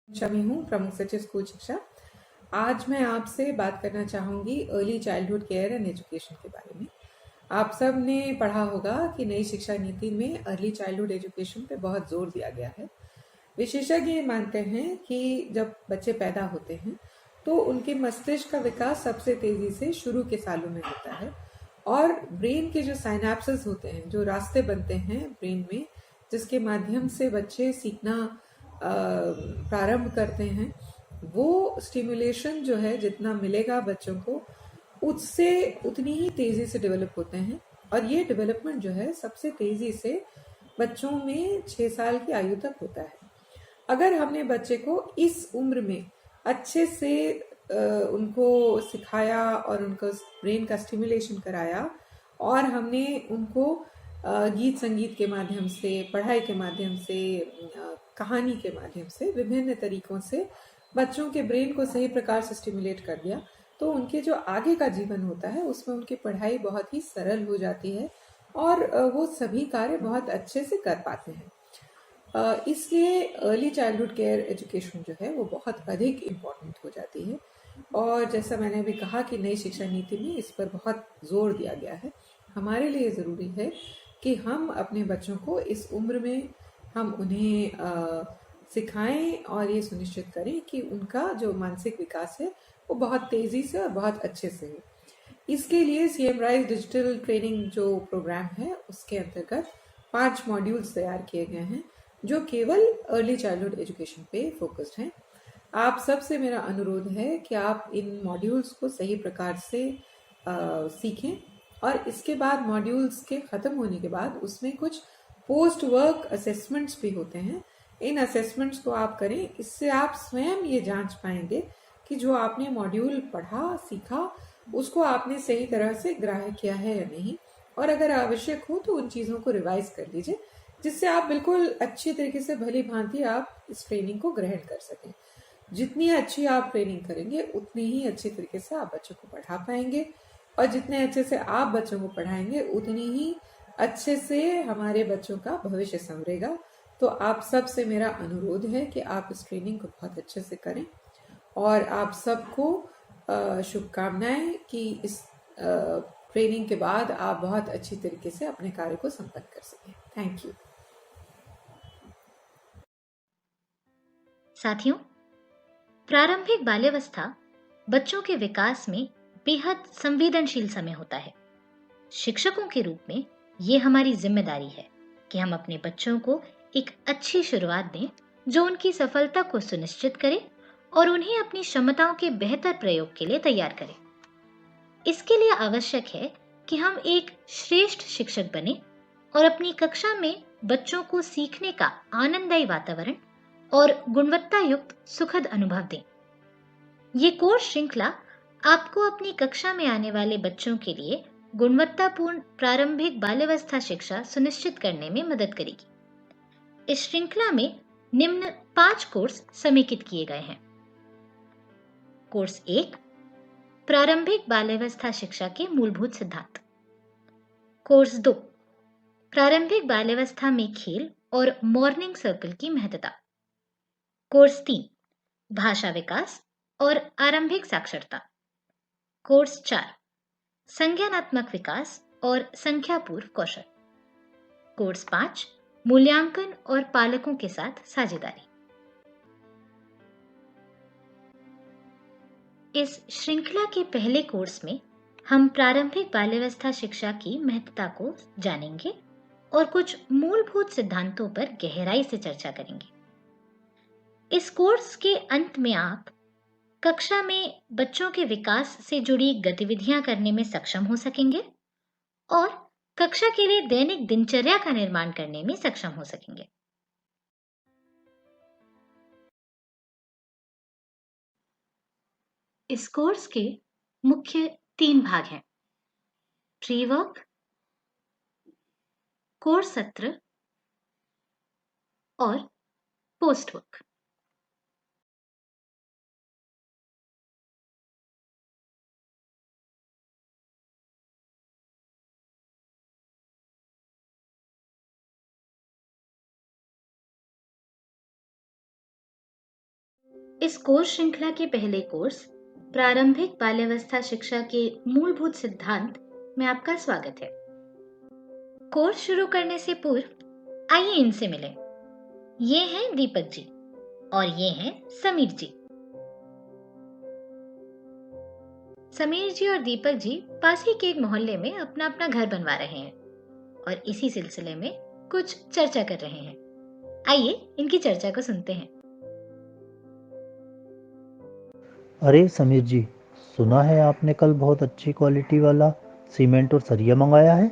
शमी हूँ, प्रमुख सचिव स्कूल शिक्षा। आज मैं आपसे बात करना चाहूँगी early childhood care and education के बारे में। आप सब ने पढ़ा होगा कि नई शिक्षा नीति में अर्ली चाइल्डहुड एजुकेशन पे बहुत जोर दिया गया है। विशेषज्ञ ये मानते हैं कि जब बच्चे पैदा होते हैं तो उनके मस्तिष्क का विकास सबसे तेजी से शुरू के सालों में होता है और ब्रेन के जो साइनेप्सेस होते हैं, जो रास्ते बनते हैं ब्रेन में जिसके माध्यम से बच्चे सीखना प्रारंभ करते हैं, वो स्टिमुलेशन जो है जितना मिलेगा बच्चों को उससे उतनी ही तेजी से डेवलप होते हैं। और ये डेवलपमेंट जो है सबसे तेजी से बच्चों में 6 साल की आयु तक होता है। अगर हमने बच्चे को इस उम्र में अच्छे से उनको सिखाया और उनको ब्रेन का स्टिमुलेशन कराया और हमने उनको गीत संगीत के माध्यम से, पढ़ाई के माध्यम से, कहानी के माध्यम से, विभिन्न तरीकों से बच्चों के ब्रेन को सही प्रकार से स्टिमुलेट कर दिया तो उनके जो आगे का जीवन होता है उसमें उनकी पढ़ाई बहुत ही सरल हो जाती है और वो सभी कार्य बहुत अच्छे से कर पाते हैं। इसलिए अर्ली चाइल्डहुड केयर एजुकेशन जो है वो बहुत अधिक इम्पोर्टेंट हो जाती है। और जैसा मैंने अभी कहा कि नई शिक्षा नीति में इस पर बहुत जोर दिया गया है। हमारे लिए ज़रूरी है कि हम अपने बच्चों को इस उम्र में हम उन्हें सिखाएं और ये सुनिश्चित करें कि उनका जो मानसिक विकास है वो बहुत तेज़ी से और बहुत अच्छे से हो। इसके लिए सीएम राइज डिजिटल ट्रेनिंग जो प्रोग्राम है उसके अंतर्गत 5 मॉड्यूल्स तैयार किए गए हैं जो केवल अर्ली चाइल्डहुड एजुकेशन पे फोकस्ड हैं। आप सबसे मेरा अनुरोध है कि आप इन मॉड्यूल्स को सही प्रकार से सीखें और इसके बाद मॉड्यूल्स के ख़त्म होने के बाद उसमें कुछ पोस्ट वर्क असेसमेंट्स भी होते हैं। इन असेसमेंट्स को आप करें, इससे आप स्वयं ये जांच पाएंगे कि जो आपने मॉड्यूल पढ़ा सीखा उसको आपने सही तरह से ग्राह्य किया है या नहीं, और अगर आवश्यक हो तो उन चीज़ों को रिवाइज कर लीजिए जिससे आप बिल्कुल अच्छी तरीके से भली भांति आप इस ट्रेनिंग को ग्रहण कर सकें। जितनी अच्छी आप ट्रेनिंग करेंगे उतनी ही अच्छी तरीके से आप बच्चों को पढ़ा पाएंगे और जितने अच्छे से आप बच्चों को पढ़ाएंगे उतनी ही अच्छे से हमारे बच्चों का भविष्य संवरेगा। तो आप सबसे मेरा अनुरोध है कि आप इस ट्रेनिंग को बहुत अच्छे से करें और आप सबको शुभकामनाएं कि इस ट्रेनिंग के बाद आप बहुत अच्छी तरीके से अपने कार्य को संपन्न कर सकें। Thank you. साथियों, प्रारंभिक बाल्यावस्था बच्चों के विकास में बेहद संवेदनशील समय होता है। शिक्षकों के रूप में ये हमारी जिम्मेदारी है कि हम अपने बच्चों को एक अच्छी शुरुआत दें जो उनकी सफलता को सुनिश्चित करे और उन्हें अपनी क्षमताओं के बेहतर प्रयोग के लिए तैयार करें। इसके लिए आवश्यक है कि हम एक श्रेष्ठ शिक्षक बने और अपनी कक्षा में बच्चों को सीखने का आनंददायी वातावरण और गुणवत्ता युक्त सुखद अनुभव दें। ये कोर्स श्रृंखला आपको अपनी कक्षा में आने वाले बच्चों के लिए गुणवत्तापूर्ण प्रारंभिक बाल्यावस्था शिक्षा सुनिश्चित करने में मदद करेगी। इस श्रृंखला में निम्न 5 कोर्स समेकित किए गए हैं। कोर्स 1, प्रारंभिक बाल्यावस्था शिक्षा के मूलभूत सिद्धांत। कोर्स 2, प्रारंभिक बाल्यावस्था में खेल और मॉर्निंग सर्कल की महत्ता। कोर्स 3, भाषा विकास और आरंभिक साक्षरता। कोर्स 4, संज्ञानात्मक विकास और संख्यापूर्व कौशल। कोर्स 5, मूल्यांकन और पालकों के साथ साझेदारी। इस श्रृंखला के पहले कोर्स में हम प्रारंभिक बाल्यावस्था शिक्षा की महत्ता को जानेंगे और कुछ मूलभूत सिद्धांतों पर गहराई से चर्चा करेंगे। इस कोर्स के अंत में आप कक्षा में बच्चों के विकास से जुड़ी गतिविधियां करने में सक्षम हो सकेंगे और कक्षा के लिए दैनिक दिनचर्या का निर्माण करने में सक्षम हो सकेंगे। इस कोर्स के मुख्य 3 भाग हैं: प्री वर्क, कोर्स सत्र और पोस्ट वर्क। इस कोर्स श्रृंखला के पहले कोर्स प्रारंभिक बाल्यावस्था शिक्षा के मूलभूत सिद्धांत में आपका स्वागत है। कोर्स शुरू करने से पूर्व आइए इनसे मिलें। ये हैं दीपक जी और ये हैं समीर जी। समीर जी और दीपक जी पास ही के एक मोहल्ले में अपना अपना घर बनवा रहे हैं और इसी सिलसिले में कुछ चर्चा कर रहे हैं। आइए इनकी चर्चा को सुनते हैं। अरे समीर जी, सुना है आपने कल बहुत अच्छी क्वालिटी वाला सीमेंट और सरिया मंगाया है।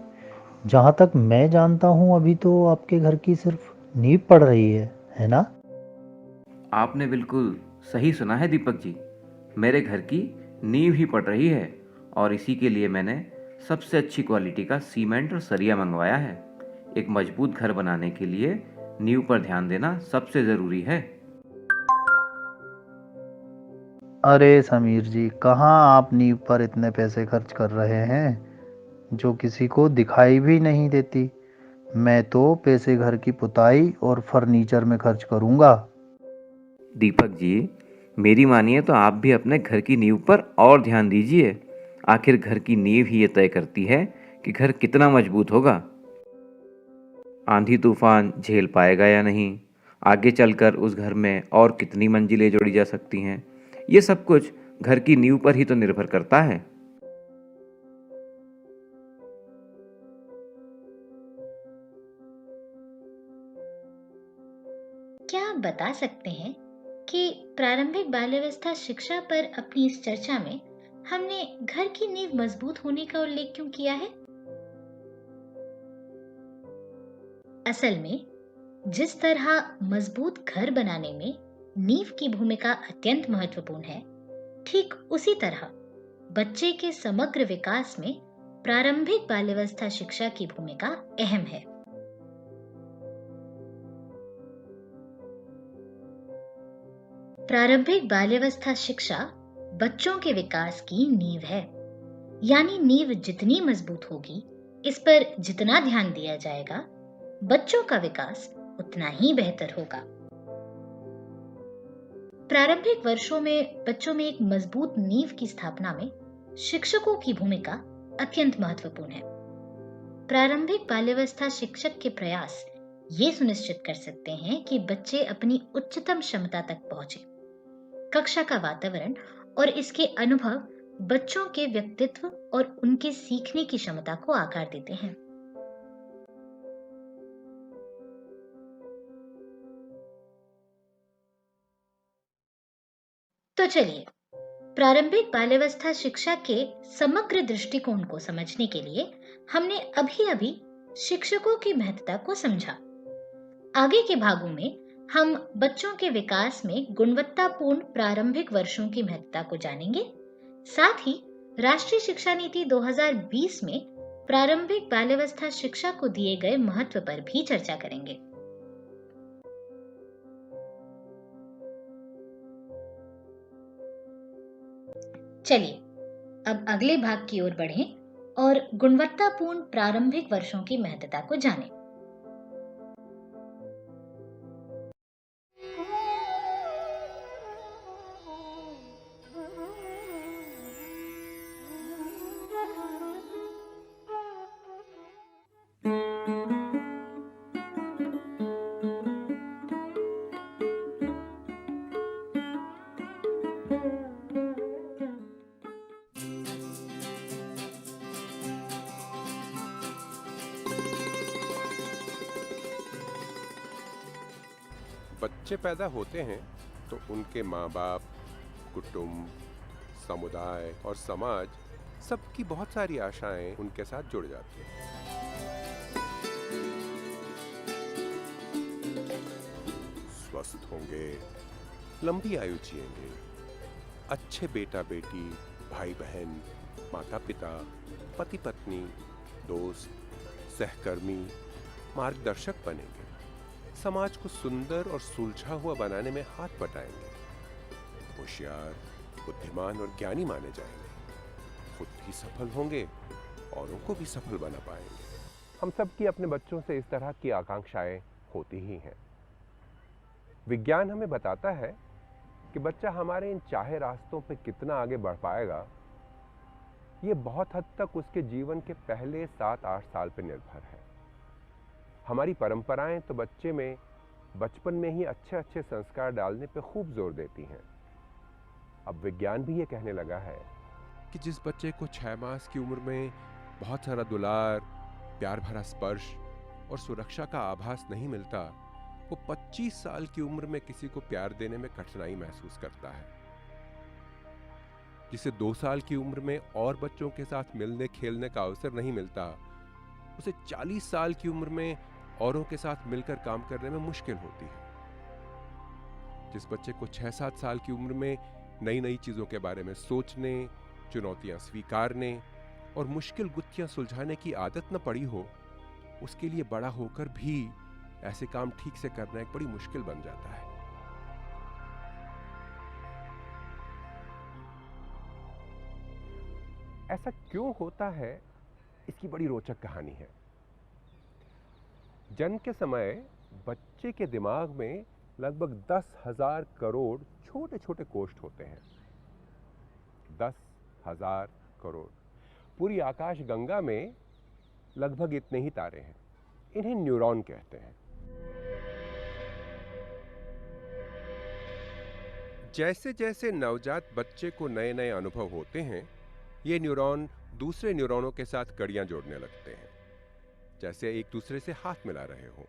जहाँ तक मैं जानता हूँ अभी तो आपके घर की सिर्फ नींव पड़ रही है ना? आपने बिल्कुल सही सुना है दीपक जी। मेरे घर की नींव ही पड़ रही है और इसी के लिए मैंने सबसे अच्छी क्वालिटी का सीमेंट और सरिया मंगवाया है। एक मजबूत घर बनाने के लिए नींव पर ध्यान देना सबसे ज़रूरी है। अरे समीर जी, कहाँ आप नींव पर इतने पैसे खर्च कर रहे हैं जो किसी को दिखाई भी नहीं देती। मैं तो पैसे घर की पुताई और फर्नीचर में खर्च करूँगा। दीपक जी, मेरी मानिए तो आप भी अपने घर की नींव पर और ध्यान दीजिए। आखिर घर की नींव ही ये तय करती है कि घर कितना मजबूत होगा। आंधी तूफान झेल पाएगा या नहीं, आगे चलकर उस घर में और कितनी मंजिलें जोड़ी जा सकती हैं, ये सब कुछ घर की नींव पर ही तो निर्भर करता है। क्या आप बता सकते हैं कि प्रारंभिक बाल्यावस्था शिक्षा पर अपनी इस चर्चा में हमने घर की नींव मजबूत होने का उल्लेख क्यों किया है? असल में जिस तरह मजबूत घर बनाने में नींव की भूमिका अत्यंत महत्वपूर्ण है, ठीक उसी तरह बच्चे के समग्र विकास में प्रारंभिक बाल्यावस्था शिक्षा की भूमिका अहम है। प्रारंभिक बाल्यावस्था शिक्षा बच्चों के विकास की नींव है। यानी नींव जितनी मजबूत होगी, इस पर जितना ध्यान दिया जाएगा, बच्चों का विकास उतना ही बेहतर होगा। प्रारंभिक वर्षों में बच्चों में एक मजबूत नींव की स्थापना में शिक्षकों की भूमिका अत्यंत महत्वपूर्ण है। प्रारंभिक बाल्यावस्था शिक्षक के प्रयास ये सुनिश्चित कर सकते हैं कि बच्चे अपनी उच्चतम क्षमता तक पहुंचे। कक्षा का वातावरण और इसके अनुभव बच्चों के व्यक्तित्व और उनके सीखने की क्षमता को आकार देते हैं। तो चलिए, प्रारंभिक बाल्यावस्था शिक्षा के समग्र दृष्टिकोण को समझने के लिए हमने अभी शिक्षकों की महत्ता को समझा। आगे के भागों में हम बच्चों के विकास में गुणवत्तापूर्ण प्रारंभिक वर्षों की महत्ता को जानेंगे। साथ ही राष्ट्रीय शिक्षा नीति 2020 में प्रारंभिक बाल्यावस्था शिक्षा को दिए गए महत्व पर भी चर्चा करेंगे। चलिए अब अगले भाग की ओर बढ़ें और गुणवत्तापूर्ण प्रारंभिक वर्षों की महत्ता को जानें। बच्चे पैदा होते हैं तो उनके माँ बाप, कुटुंब, समुदाय और समाज सबकी बहुत सारी आशाएं उनके साथ जुड़ जाती हैं। स्वस्थ होंगे, लंबी आयु जिएंगे, अच्छे बेटा बेटी, भाई बहन, माता पिता, पति पत्नी, दोस्त, सहकर्मी, मार्गदर्शक बनेंगे, समाज को सुंदर और सुलझा हुआ बनाने में हाथ बटाएंगे, होशियार, बुद्धिमान और ज्ञानी माने जाएंगे, खुद भी सफल होंगे, औरों को भी सफल बना पाएंगे। हम सब की अपने बच्चों से इस तरह की आकांक्षाएं होती ही हैं। विज्ञान हमें बताता है कि बच्चा हमारे इन चाहे रास्तों पे कितना आगे बढ़ पाएगा, ये बहुत हद तक उसके जीवन के पहले 7-8 साल पे निर्भर है। हमारी परंपराएं तो बच्चे में बचपन में ही अच्छे अच्छे संस्कार डालने पे खूब जोर देती हैं। अब विज्ञान भी ये कहने लगा है कि जिस बच्चे को 6 मास की उम्र में बहुत सारा दुलार, प्यार भरा स्पर्श और सुरक्षा का आभास नहीं मिलता, वो 25 साल की उम्र में किसी को प्यार देने में कठिनाई महसूस करता है। जिसे 2 साल की उम्र में और बच्चों के साथ मिलने खेलने का अवसर नहीं मिलता, उसे 40 साल की उम्र में औरों के साथ मिलकर काम करने में मुश्किल होती है। जिस बच्चे को 6-7 साल की उम्र में नई नई चीजों के बारे में सोचने, चुनौतियां स्वीकारने और मुश्किल गुत्थियां सुलझाने की आदत न पड़ी हो, उसके लिए बड़ा होकर भी ऐसे काम ठीक से करना एक बड़ी मुश्किल बन जाता है। ऐसा क्यों होता है, इसकी बड़ी रोचक कहानी है। जन्म के समय बच्चे के दिमाग में लगभग 10,000 करोड़ छोटे छोटे कोष्ठ होते हैं। 10,000 करोड़। पूरी आकाश गंगा में लगभग इतने ही तारे हैं। इन्हें न्यूरॉन कहते हैं। जैसे जैसे नवजात बच्चे को नए नए अनुभव होते हैं, ये न्यूरॉन दूसरे न्यूरॉनों के साथ कड़ियां जोड़ने लगते हैं, जैसे एक दूसरे से हाथ मिला रहे हों।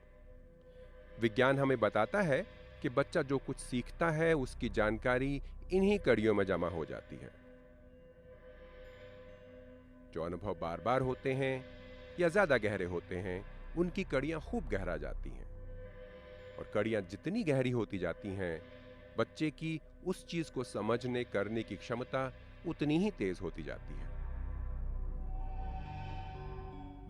विज्ञान हमें बताता है कि बच्चा जो कुछ सीखता है, उसकी जानकारी इन्हीं कड़ियों में जमा हो जाती है। जो अनुभव बार बार होते हैं या ज्यादा गहरे होते हैं, उनकी कड़ियां खूब गहरा जाती हैं। और कड़ियां जितनी गहरी होती जाती हैं, बच्चे की उस चीज को समझने करने की क्षमता उतनी ही तेज होती जाती है।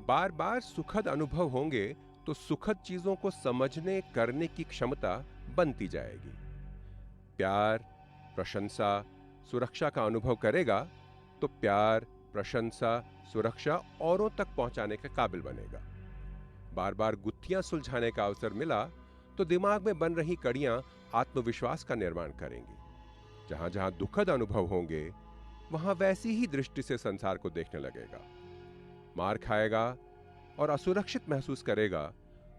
बार बार सुखद अनुभव होंगे तो सुखद चीजों को समझने करने की क्षमता बनती जाएगी। प्यार, प्रशंसा, सुरक्षा का अनुभव करेगा तो प्यार, प्रशंसा, सुरक्षा औरों तक पहुंचाने के काबिल बनेगा। बार बार गुत्थियां सुलझाने का अवसर मिला तो दिमाग में बन रही कड़ियां आत्मविश्वास का निर्माण करेंगी। जहां जहां दुखद अनुभव होंगे, वहां वैसी ही दृष्टि से संसार को देखने लगेगा। मार खाएगा और असुरक्षित महसूस करेगा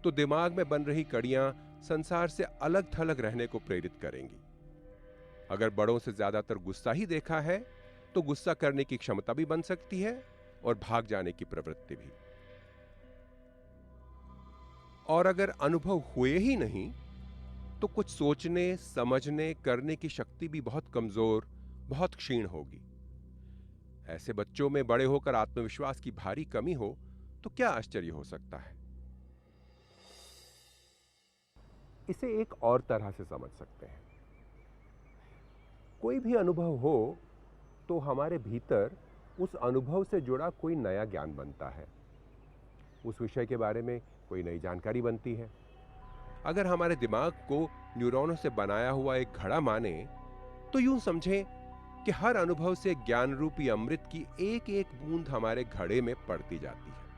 तो दिमाग में बन रही कड़ियां संसार से अलग थलग रहने को प्रेरित करेंगी। अगर बड़ों से ज्यादातर गुस्सा ही देखा है तो गुस्सा करने की क्षमता भी बन सकती है और भाग जाने की प्रवृत्ति भी। और अगर अनुभव हुए ही नहीं तो कुछ सोचने, समझने, करने की शक्ति भी बहुत कमजोर, बहुत क्षीण होगी। ऐसे बच्चों में बड़े होकर आत्मविश्वास की भारी कमी हो तो क्या आश्चर्य हो सकता है। इसे एक और तरह से समझ सकते हैं। कोई भी अनुभव हो तो हमारे भीतर उस अनुभव से जुड़ा कोई नया ज्ञान बनता है, उस विषय के बारे में कोई नई जानकारी बनती है। अगर हमारे दिमाग को न्यूरॉनों से बनाया हुआ एक घड़ा माने तो यूं समझें कि हर अनुभव से ज्ञान रूपी अमृत की एक एक बूंद हमारे घड़े में पड़ती जाती है।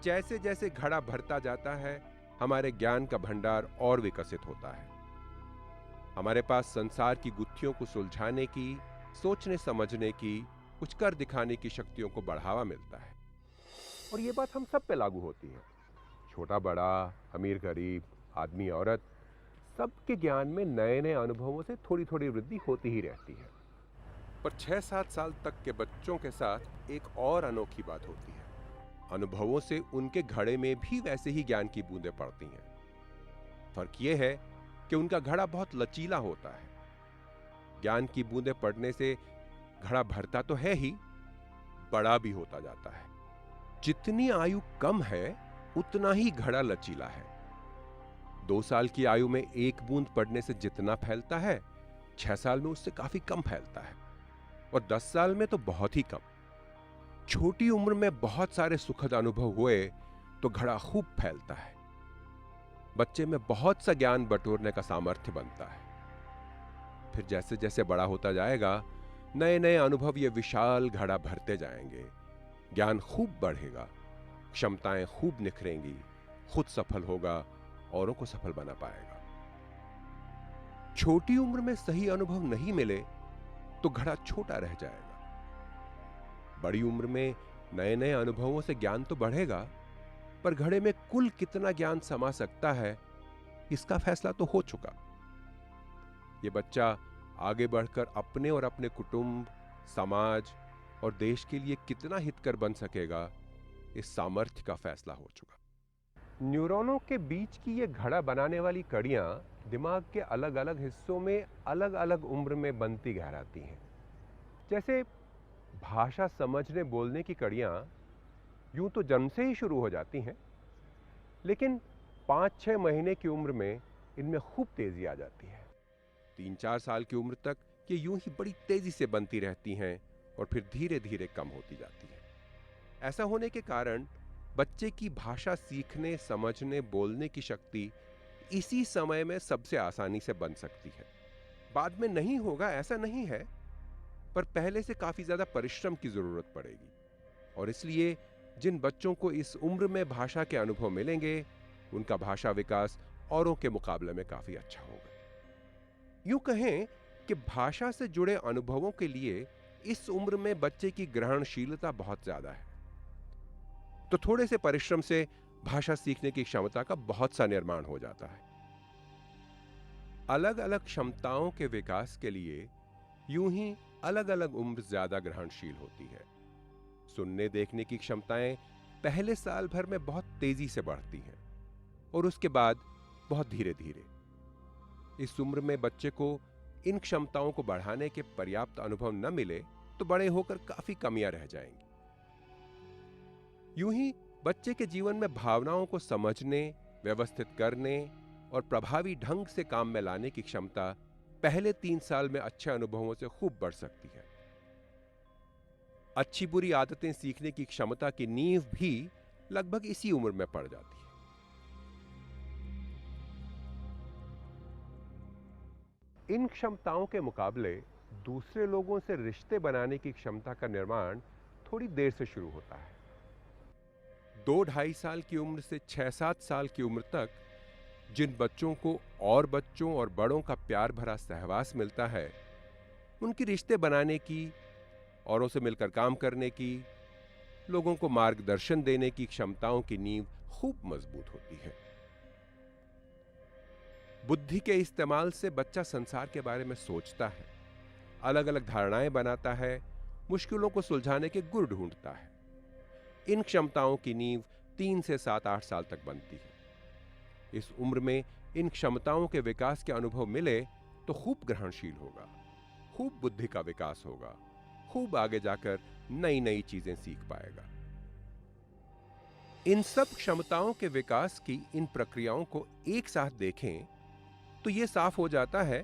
जैसे जैसे घड़ा भरता जाता है, हमारे ज्ञान का भंडार और विकसित होता है। हमारे पास संसार की गुत्थियों को सुलझाने की, सोचने समझने की, कुछ कर दिखाने की शक्तियों को बढ़ावा मिलता है। और यह बात हम सब पे लागू होती है। छोटा बड़ा, अमीर गरीब, आदमी औरत, सबके ज्ञान में नए नए अनुभवों से थोड़ी थोड़ी वृद्धि होती ही रहती है। पर 6-7 साल तक के बच्चों के साथ एक और अनोखी बात होती है। अनुभवों से उनके घड़े में भी वैसे ही ज्ञान की बूंदें पड़ती हैं। फर्क यह है कि उनका घड़ा बहुत लचीला होता है। ज्ञान की बूंदें पड़ने से घड़ा भरता तो है ही, बड़ा भी होता जाता है। जितनी आयु कम है उतना ही घड़ा लचीला है। 2 साल की आयु में एक बूंद पड़ने से जितना फैलता है, 6 साल में उससे काफी कम फैलता है, और 10 साल में तो बहुत ही कम। छोटी उम्र में बहुत सारे सुखद अनुभव हुए तो घड़ा खूब फैलता है। बच्चे में बहुत सा ज्ञान बटोरने का सामर्थ्य बनता है। फिर जैसे जैसे बड़ा होता जाएगा, नए नए अनुभव ये विशाल घड़ा भरते जाएंगे। ज्ञान खूब बढ़ेगा, क्षमताएं खूब निखरेंगी, खुद सफल होगा, औरों को सफल बना पाएगा। छोटी उम्र में सही अनुभव नहीं मिले तो घड़ा छोटा रह जाएगा। बड़ी उम्र में नए नए अनुभवों से ज्ञान तो बढ़ेगा, पर घड़े में कुल कितना ज्ञान समा सकता है, इसका फैसला तो हो चुका। ये बच्चा आगे बढ़कर अपने और अपने कुटुंब, समाज और देश के लिए कितना हितकर बन सकेगा, इस सामर्थ्य का फैसला हो चुका। न्यूरॉनों के बीच की ये घड़ा बनाने वाली कड़ियां दिमाग के अलग अलग हिस्सों में अलग अलग उम्र में बनती गहराती हैं। जैसे भाषा समझने बोलने की कड़ियां यूं तो जन्म से ही शुरू हो जाती हैं, लेकिन 5-6 महीने की उम्र में इनमें खूब तेजी आ जाती है। 3-4 साल की उम्र तक ये यूं ही बड़ी तेजी से बनती रहती हैं और फिर धीरे धीरे कम होती जाती है। ऐसा होने के कारण बच्चे की भाषा सीखने, समझने, बोलने की शक्ति इसी समय में सबसे आसानी से बन सकती है। बाद में नहीं होगा ऐसा नहीं है, पर पहले से काफी ज्यादा परिश्रम की जरूरत पड़ेगी। और इसलिए जिन बच्चों को इस उम्र में भाषा के अनुभव मिलेंगे, उनका भाषा विकास औरों के मुकाबले में काफी अच्छा होगा। यूं कहें कि भाषा से जुड़े अनुभवों के लिए इस उम्र में बच्चे की ग्रहणशीलता बहुत ज्यादा है, तो थोड़े से परिश्रम से भाषा सीखने की क्षमता का बहुत सा निर्माण हो जाता है। अलग अलग क्षमताओं के विकास के लिए यूं ही अलग अलग उम्र ज्यादा ग्रहणशील होती है। सुनने देखने की क्षमताएं पहले साल भर में बहुत तेजी से बढ़ती हैं और उसके बाद बहुत धीरे धीरे। इस उम्र में बच्चे को इन क्षमताओं को बढ़ाने के पर्याप्त अनुभव न मिले तो बड़े होकर काफी कमियां रह जाएंगी। यूं ही बच्चे के जीवन में भावनाओं को समझने, व्यवस्थित करने और प्रभावी ढंग से काम में लाने की क्षमता पहले 3 साल में अच्छे अनुभवों से खूब बढ़ सकती है। अच्छी बुरी आदतें सीखने की क्षमता की नींव भी लगभग इसी उम्र में पड़ जाती है। इन क्षमताओं के मुकाबले दूसरे लोगों से रिश्ते बनाने की क्षमता का निर्माण थोड़ी देर से शुरू होता है। 2-2.5 साल की उम्र से 6-7 साल की उम्र तक जिन बच्चों को और बच्चों और बड़ों का प्यार भरा सहवास मिलता है, उनकी रिश्ते बनाने की, औरों से मिलकर काम करने की, लोगों को मार्गदर्शन देने की क्षमताओं की नींव खूब मजबूत होती है। बुद्धि के इस्तेमाल से बच्चा संसार के बारे में सोचता है, अलग अलग धारणाएं बनाता है, मुश्किलों को सुलझाने के गुर ढूंढता है। इन क्षमताओं की नींव 3 से 7-8 साल तक बनती है। इस उम्र में इन क्षमताओं के विकास के अनुभव मिले तो खूब ग्रहणशील होगा, खूब बुद्धि का विकास होगा, खूब आगे जाकर नई नई चीजें सीख पाएगा। इन सब क्षमताओं के विकास की इन प्रक्रियाओं को एक साथ देखें तो यह साफ हो जाता है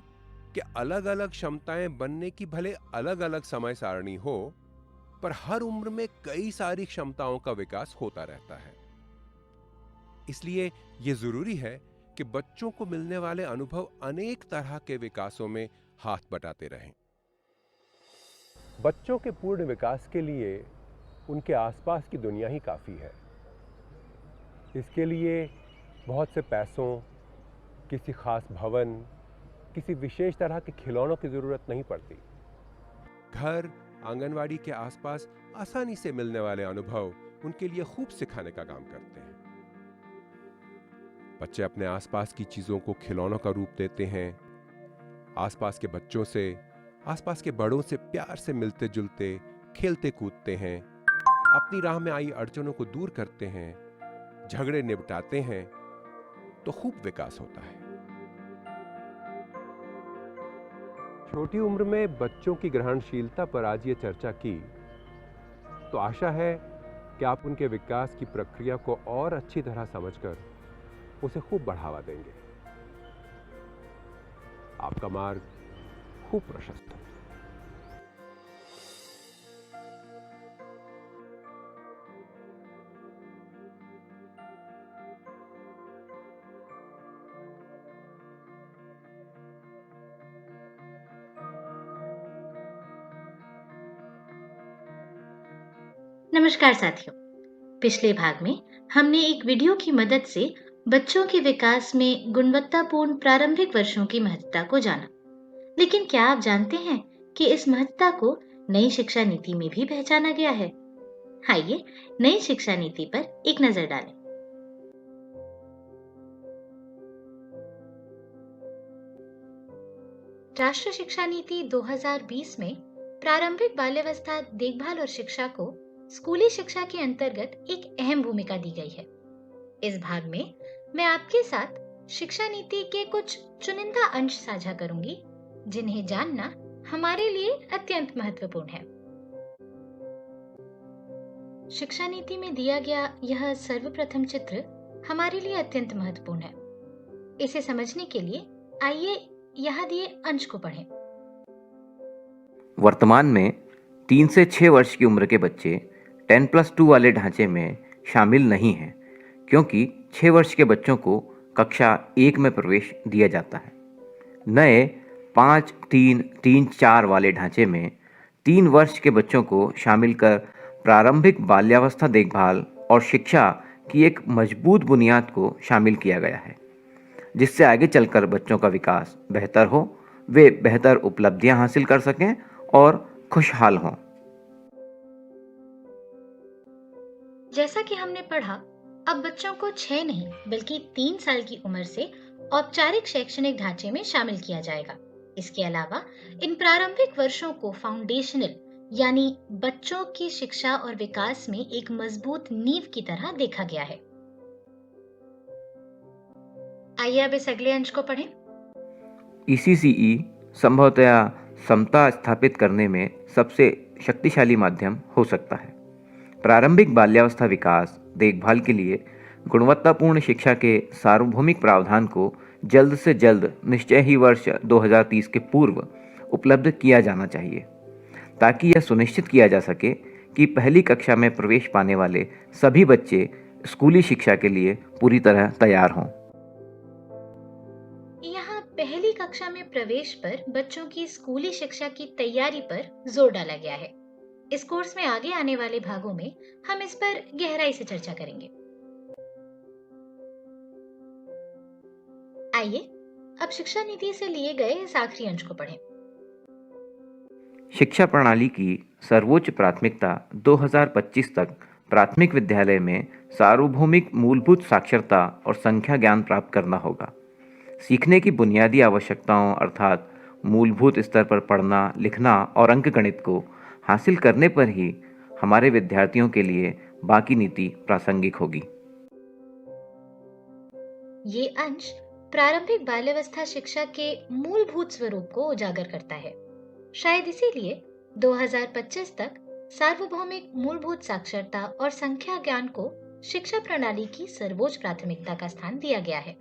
कि अलग अलग क्षमताएं बनने की भले अलग अलग समय सारणी हो, पर हर उम्र में कई सारी क्षमताओं का विकास होता रहता है। इसलिए यह जरूरी है कि बच्चों को मिलने वाले अनुभव अनेक तरह के विकासों में हाथ बटाते रहें। बच्चों के पूर्ण विकास के लिए उनके आसपास की दुनिया ही काफी है। इसके लिए बहुत से पैसों, किसी खास भवन, किसी विशेष तरह के खिलौनों की जरूरत नहीं पड़ती। घर, आंगनवाड़ी के आसपास आसानी से मिलने वाले अनुभव उनके लिए खूब सिखाने का काम करते हैं। बच्चे अपने आसपास की चीजों को खिलौनों का रूप देते हैं, आसपास के बच्चों से, आसपास के बड़ों से प्यार से मिलते जुलते, खेलते कूदते हैं, अपनी राह में आई अड़चनों को दूर करते हैं, झगड़े निपटाते हैं, तो खूब विकास होता है। छोटी उम्र में बच्चों की ग्रहणशीलता पर आज ये चर्चा की, तो आशा है कि आप उनके विकास की प्रक्रिया को और अच्छी तरह समझकर उसे खूब बढ़ावा देंगे। आपका मार्ग खूब प्रशस्त हो। नमस्कार साथियों, पिछले भाग में हमने एक वीडियो की मदद से बच्चों के विकास में गुणवत्तापूर्ण प्रारंभिक वर्षों की महत्ता को जाना। लेकिन क्या आप जानते हैं कि इस महत्ता को नई शिक्षा नीति में भी पहचाना गया है? आइए नई शिक्षा नीति पर एक नजर डालें। राष्ट्रीय शिक्षा नीति 2020 में प्रारंभिक बाल्यावस्था देखभाल और शिक्षा को स्कूली शिक्षा के अंतर्गत एक अहम भूमिका दी गई है। इस भाग में मैं आपके साथ शिक्षा नीति के कुछ चुनिंदा अंश साझा करूंगी, जिन्हें जानना हमारे लिए अत्यंत महत्वपूर्ण है। शिक्षा नीति में दिया गया यह सर्वप्रथम चित्र हमारे लिए अत्यंत महत्वपूर्ण है। इसे समझने के लिए आइए यहाँ दिए अंश को पढ़ें। वर्तमान में 3 से 6 वर्ष की उम्र के बच्चे 10+2 वाले ढांचे में शामिल नहीं हैं, क्योंकि 6 वर्ष के बच्चों को कक्षा 1 में प्रवेश दिया जाता है। नए 5-3-3-4 वाले ढांचे में 3 वर्ष के बच्चों को शामिल कर प्रारंभिक बाल्यावस्था देखभाल और शिक्षा की एक मजबूत बुनियाद को शामिल किया गया है, जिससे आगे चलकर बच्चों का विकास बेहतर हो, वे बेहतर उपलब्धियां हासिल कर सकें और खुशहाल हों। जैसा कि हमने पढ़ा, अब बच्चों को 6 नहीं बल्कि 3 साल की उम्र से औपचारिक शैक्षणिक ढांचे में शामिल किया जाएगा। इसके अलावा इन प्रारंभिक वर्षों को फाउंडेशनल यानी बच्चों की शिक्षा और विकास में एक मजबूत नींव की तरह देखा गया है। आइए अब इस अगले अंश को पढ़ें। ECCE संभवतया समता स्थापित करने में सबसे शक्तिशाली माध्यम हो सकता है। प्रारंभिक बाल्यावस्था विकास देखभाल के लिए गुणवत्तापूर्ण शिक्षा के सार्वभौमिक प्रावधान को जल्द से जल्द निश्चय ही वर्ष 2030 के पूर्व उपलब्ध किया जाना चाहिए, ताकि यह सुनिश्चित किया जा सके कि पहली कक्षा में प्रवेश पाने वाले सभी बच्चे स्कूली शिक्षा के लिए पूरी तरह तैयार हों। यहाँ पहली कक्षा में प्रवेश पर बच्चों की स्कूली शिक्षा की तैयारी पर जोर डाला गया है। इस कोर्स में आगे आने वाले भागों में हम इस पर गहराई से चर्चा करेंगे। आइए अब शिक्षा नीति से लिए गए इस आखिरी अंश को पढ़ें। शिक्षा प्रणाली की सर्वोच्च प्राथमिकता 2025 तक प्राथमिक विद्यालय में सार्वभौमिक मूलभूत साक्षरता और संख्या ज्ञान प्राप्त करना होगा। सीखने की बुनियादी आवश्यकताओं अर्थात मूलभूत स्तर पर पढ़ना, लिखना और अंकगणित को हासिल करने पर ही हमारे विद्यार्थियों के लिए बाकी नीति प्रासंगिक होगी। ये अंश प्रारंभिक बाल्यावस्था शिक्षा के मूलभूत स्वरूप को उजागर करता है। शायद इसीलिए 2025 तक सार्वभौमिक मूलभूत साक्षरता और संख्या ज्ञान को शिक्षा प्रणाली की सर्वोच्च प्राथमिकता का स्थान दिया गया है।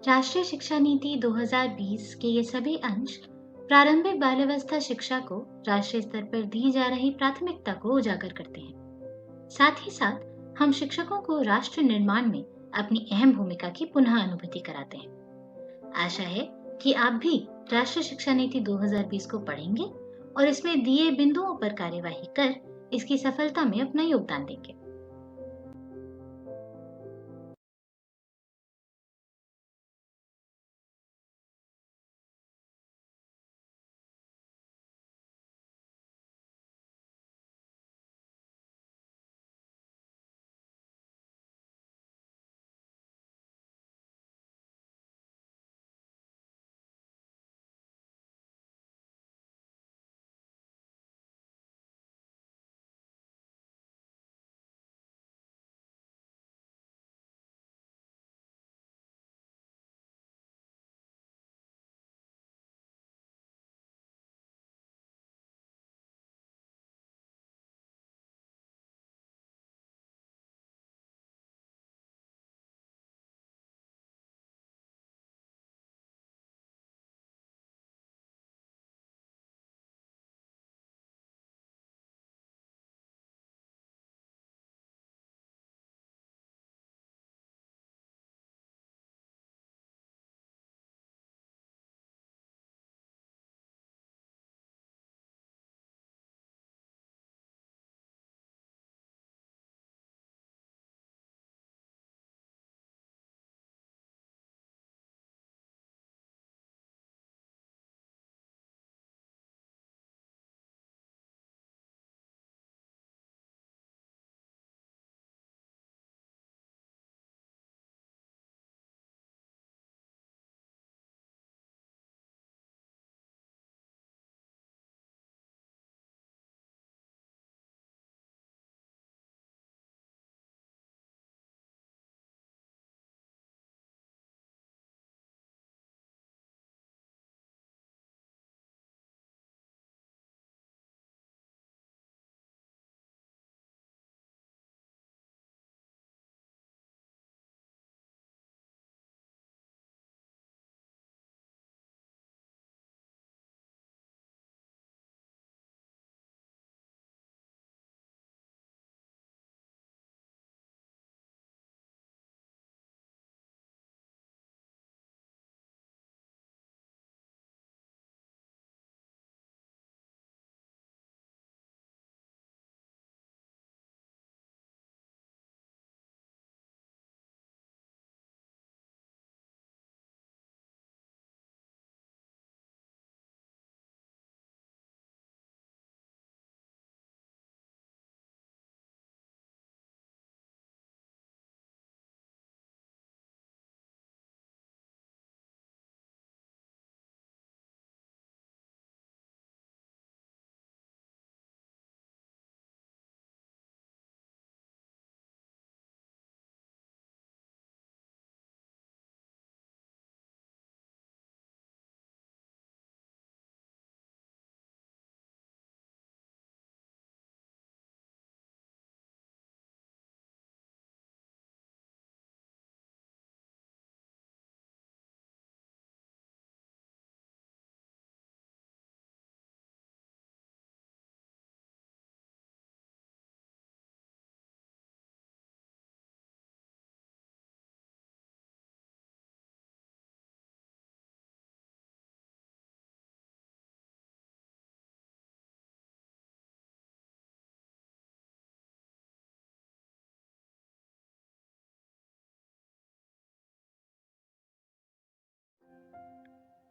राष्ट्रीय शिक्षा नीति 2020 के ये सभी अंश प्रारंभिक बाल्यावस्था शिक्षा को राष्ट्रीय स्तर पर दी जा रही प्राथमिकता को उजागर करते हैं। साथ ही साथ हम शिक्षकों को राष्ट्र निर्माण में अपनी अहम भूमिका की पुनः अनुभूति कराते हैं। आशा है कि आप भी राष्ट्रीय शिक्षा नीति 2020 को पढ़ेंगे और इसमें दिए बिंदुओं पर कार्यवाही कर इसकी सफलता में अपना योगदान देंगे।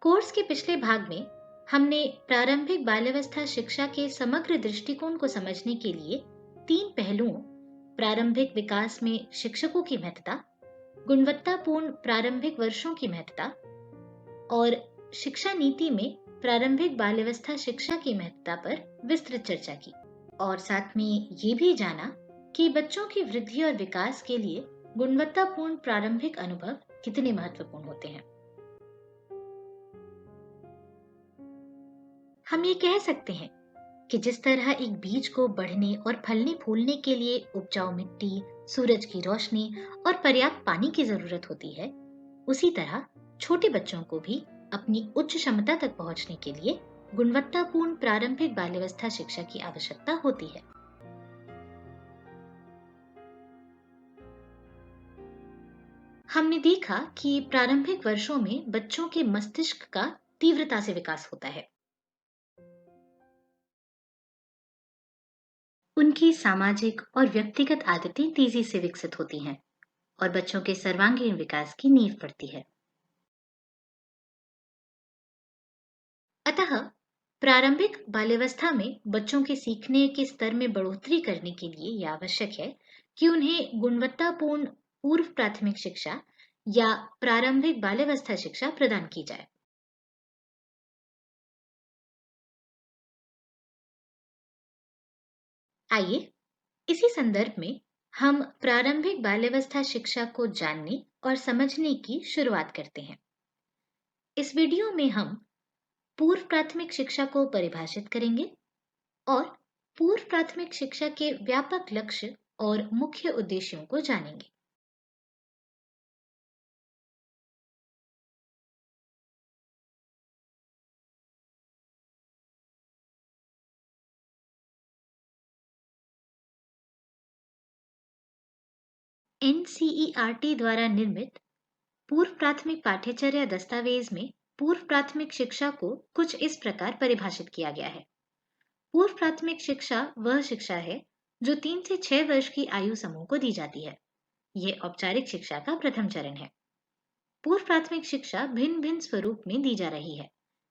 कोर्स के पिछले भाग में हमने प्रारंभिक बाल्यावस्था शिक्षा के समग्र दृष्टिकोण को समझने के लिए 3 पहलुओं, प्रारंभिक विकास में शिक्षकों की महत्ता, गुणवत्तापूर्ण प्रारंभिक वर्षों की महत्ता और शिक्षा नीति में प्रारंभिक बाल्यावस्था शिक्षा की महत्ता पर विस्तृत चर्चा की और साथ में ये भी जाना कि बच्चों की वृद्धि और विकास के लिए गुणवत्तापूर्ण प्रारंभिक अनुभव कितने महत्वपूर्ण होते हैं। हम ये कह सकते हैं कि जिस तरह एक बीज को बढ़ने और फलने फूलने के लिए उपजाऊ मिट्टी, सूरज की रोशनी और पर्याप्त पानी की जरूरत होती है, उसी तरह छोटे बच्चों को भी अपनी उच्च क्षमता तक पहुंचने के लिए गुणवत्तापूर्ण प्रारंभिक बाल्यावस्था शिक्षा की आवश्यकता होती है। हमने देखा कि प्रारंभिक वर्षों में बच्चों के मस्तिष्क का तीव्रता से विकास होता है। उनकी सामाजिक और व्यक्तिगत आदतें तेजी से विकसित होती हैं और बच्चों के सर्वांगीण विकास की नींव पड़ती है। अतः प्रारंभिक बाल्यावस्था में बच्चों के सीखने के स्तर में बढ़ोतरी करने के लिए यह आवश्यक है कि उन्हें गुणवत्तापूर्ण पूर्व प्राथमिक शिक्षा या प्रारंभिक बाल्यावस्था शिक्षा प्रदान की जाए। आइए इसी संदर्भ में हम प्रारंभिक बाल्यावस्था शिक्षा को जानने और समझने की शुरुआत करते हैं। इस वीडियो में हम पूर्व प्राथमिक शिक्षा को परिभाषित करेंगे और पूर्व प्राथमिक शिक्षा के व्यापक लक्ष्य और मुख्य उद्देश्यों को जानेंगे। NCERT द्वारा निर्मित पूर्व प्राथमिक पाठ्यचर्या दस्तावेज में पूर्व प्राथमिक शिक्षा को कुछ इस प्रकार परिभाषित किया गया है। पूर्व प्राथमिक शिक्षा वह शिक्षा है जो 3 से 6 वर्ष की आयु समूह को दी जाती है। यह औपचारिक शिक्षा का प्रथम चरण है। पूर्व प्राथमिक शिक्षा भिन्न भिन्न स्वरूप में दी जा रही है,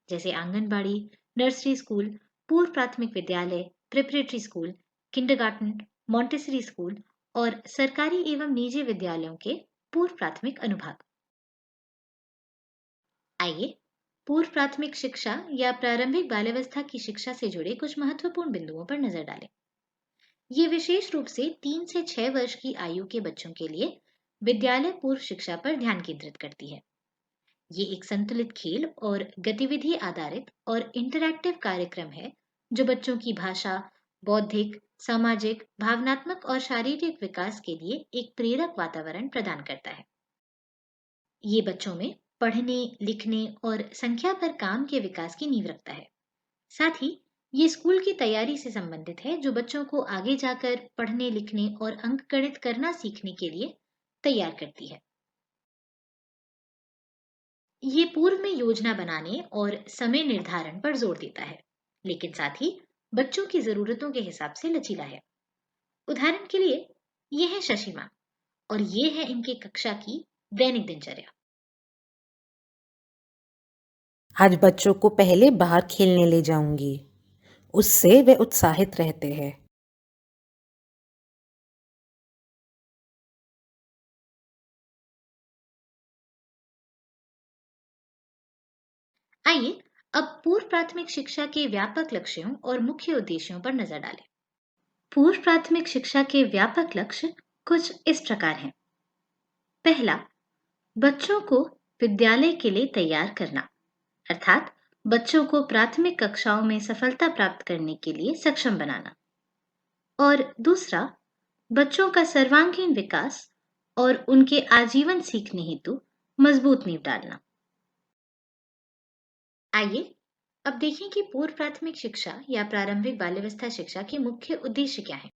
जैसे आंगनबाड़ी, नर्सरी स्कूल, पूर्व प्राथमिक विद्यालय, preparatory school, kindergarten, Montessori school और सरकारी एवं निजी विद्यालयों के पूर्व प्राथमिक अनुभाग। आइए पूर्व प्राथमिक शिक्षा या प्रारंभिक बाल्यावस्था की शिक्षा से जुड़े कुछ महत्वपूर्ण बिंदुओं पर नजर डालें। ये विशेष रूप से 3 से 6 वर्ष की आयु के बच्चों के लिए विद्यालय पूर्व शिक्षा पर ध्यान केंद्रित करती है। ये एक संतुलित खेल और गतिविधि आधारित और इंटरैक्टिव कार्यक्रम है जो बच्चों की भाषा, बौद्धिक, सामाजिक, भावनात्मक और शारीरिक विकास के लिए एक प्रेरक वातावरण प्रदान करता है। ये बच्चों में पढ़ने, लिखने और संख्या पर काम के विकास की नींव रखता है। साथ ही ये स्कूल की तैयारी से संबंधित है जो बच्चों को आगे जाकर पढ़ने, लिखने और अंकगणित करना सीखने के लिए तैयार करती है। ये पूर्व में योजना बनाने और समय निर्धारण पर जोर देता है, लेकिन साथ ही बच्चों की जरूरतों के हिसाब से लचीला है। उदाहरण के लिए ये है शशिमा और ये है इनकी कक्षा की दैनिक दिनचर्या। आज बच्चों को पहले बाहर खेलने ले जाऊंगी, उससे वे उत्साहित रहते हैं। आइए अब पूर्व प्राथमिक शिक्षा के व्यापक लक्ष्यों और मुख्य उद्देश्यों पर नजर डालें। पूर्व प्राथमिक शिक्षा के व्यापक लक्ष्य कुछ इस प्रकार हैं। पहला, बच्चों को विद्यालय के लिए तैयार करना, अर्थात बच्चों को प्राथमिक कक्षाओं में सफलता प्राप्त करने के लिए सक्षम बनाना। और दूसरा, बच्चों का सर्वांगीण विकास और उनके आजीवन सीखने हेतु मजबूत नींव डालना। आइए अब देखें कि पूर्व प्राथमिक शिक्षा या प्रारंभिक बाल्यावस्था शिक्षा के मुख्य उद्देश्य क्या हैं।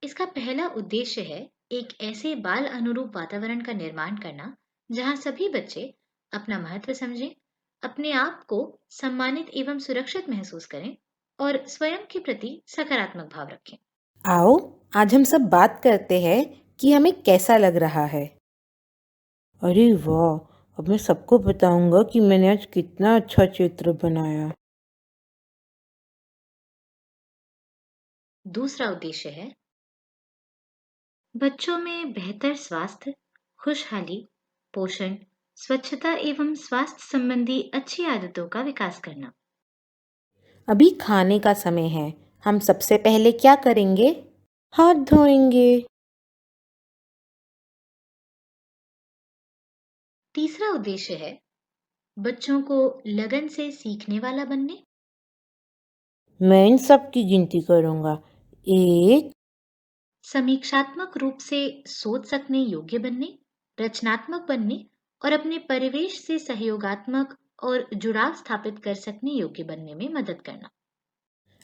इसका पहला उद्देश्य है एक ऐसे बाल अनुरूप वातावरण का निर्माण करना जहां सभी बच्चे अपना महत्व समझें, अपने आप को सम्मानित एवं सुरक्षित महसूस करें और स्वयं के प्रति सकारात्मक भाव रखें। आओ आज हम सब बात करते हैं कि हमें कैसा लग रहा है। अरे वाह, अब मैं सबको बताऊंगा कि मैंने आज कितना अच्छा चित्र बनाया। दूसरा उद्देश्य है बच्चों में बेहतर स्वास्थ्य, खुशहाली, पोषण, स्वच्छता एवं स्वास्थ्य संबंधी अच्छी आदतों का विकास करना। अभी खाने का समय है। हम सबसे पहले क्या करेंगे? हाथ धोएंगे। तीसरा उद्देश्य है बच्चों को लगन से सीखने वाला बनने। मैं इन सब की गिनती करूंगा। 1, समीक्षात्मक रूप से सोच सकने योग्य बनने, रचनात्मक बनने और अपने परिवेश से सहयोगात्मक और जुड़ाव स्थापित कर सकने योग्य बनने में मदद करना।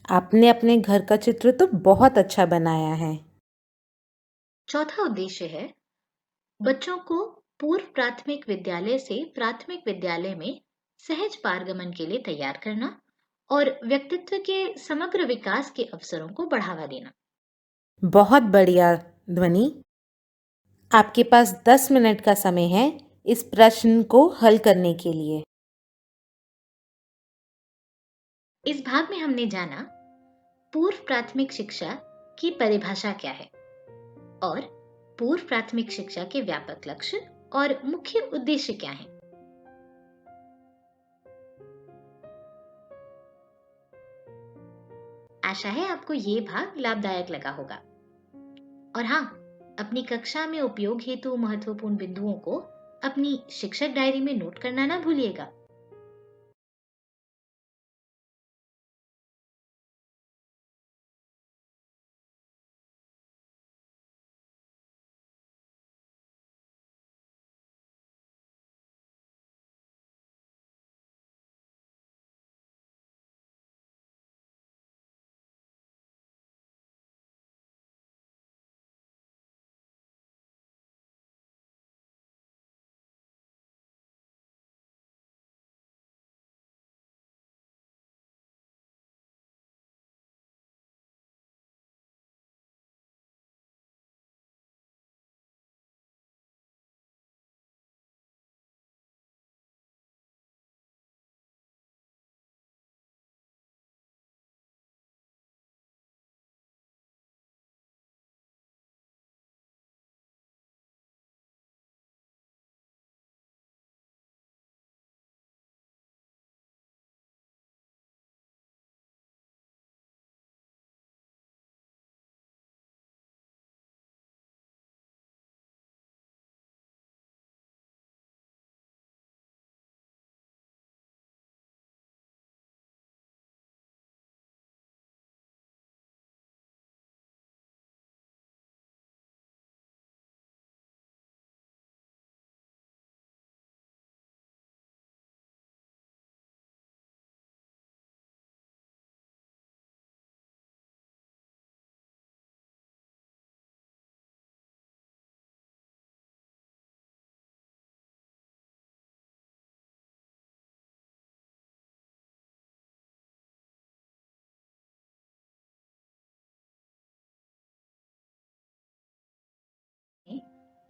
आपने अपने घर का चित्र तो बहुत अच्छा बनाया है। चौथा उद्देश्य है बच्चों को पूर्व प्राथमिक विद्यालय से प्राथमिक विद्यालय में सहज पारगमन के लिए तैयार करना और व्यक्तित्व के समग्र विकास के अवसरों को बढ़ावा देना। बहुत बढ़िया ध्वनि। आपके पास 10 मिनट का समय है इस प्रश्न को हल करने के लिए। इस भाग में हमने जाना पूर्व प्राथमिक शिक्षा की परिभाषा क्या है और पूर्व प्राथमिक शिक्षा के व्यापक लक्ष्य और मुख्य उद्देश्य क्या हैं। आशा है आपको ये भाग लाभदायक लगा होगा। और हाँ, अपनी कक्षा में उपयोग हेतु महत्वपूर्ण बिंदुओं को अपनी शिक्षक डायरी में नोट करना ना भूलिएगा।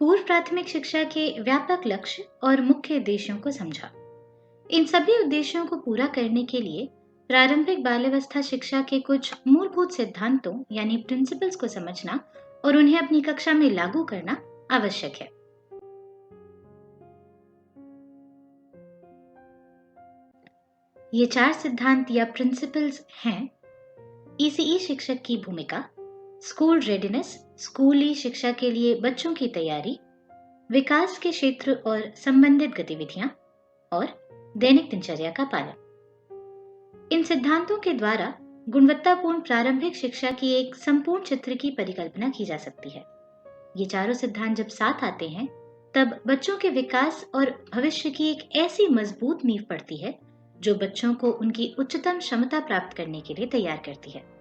पूर्व प्राथमिक शिक्षा के व्यापक लक्ष्य और मुख्य उद्देश्यों को समझा। इन सभी उद्देश्यों को पूरा करने के लिए प्रारंभिक बाल्यावस्था शिक्षा के कुछ मूलभूत सिद्धांतों यानी प्रिंसिपल्स को समझना और उन्हें अपनी कक्षा में लागू करना आवश्यक है। ये 4 सिद्धांत या प्रिंसिपल्स हैं ईसीई शिक्षक की भूमिका, स्कूल रेडिनेस, स्कूली शिक्षा के लिए बच्चों की तैयारी, विकास के क्षेत्र और संबंधित गतिविधियां और दैनिक दिनचर्या का पालन। इन सिद्धांतों के द्वारा गुणवत्तापूर्ण प्रारंभिक शिक्षा की एक संपूर्ण चित्र की परिकल्पना की जा सकती है। ये चारों सिद्धांत जब साथ आते हैं तब बच्चों के विकास और भविष्य की एक ऐसी मजबूत नींव पड़ती है जो बच्चों को उनकी उच्चतम क्षमता प्राप्त करने के लिए तैयार करती है।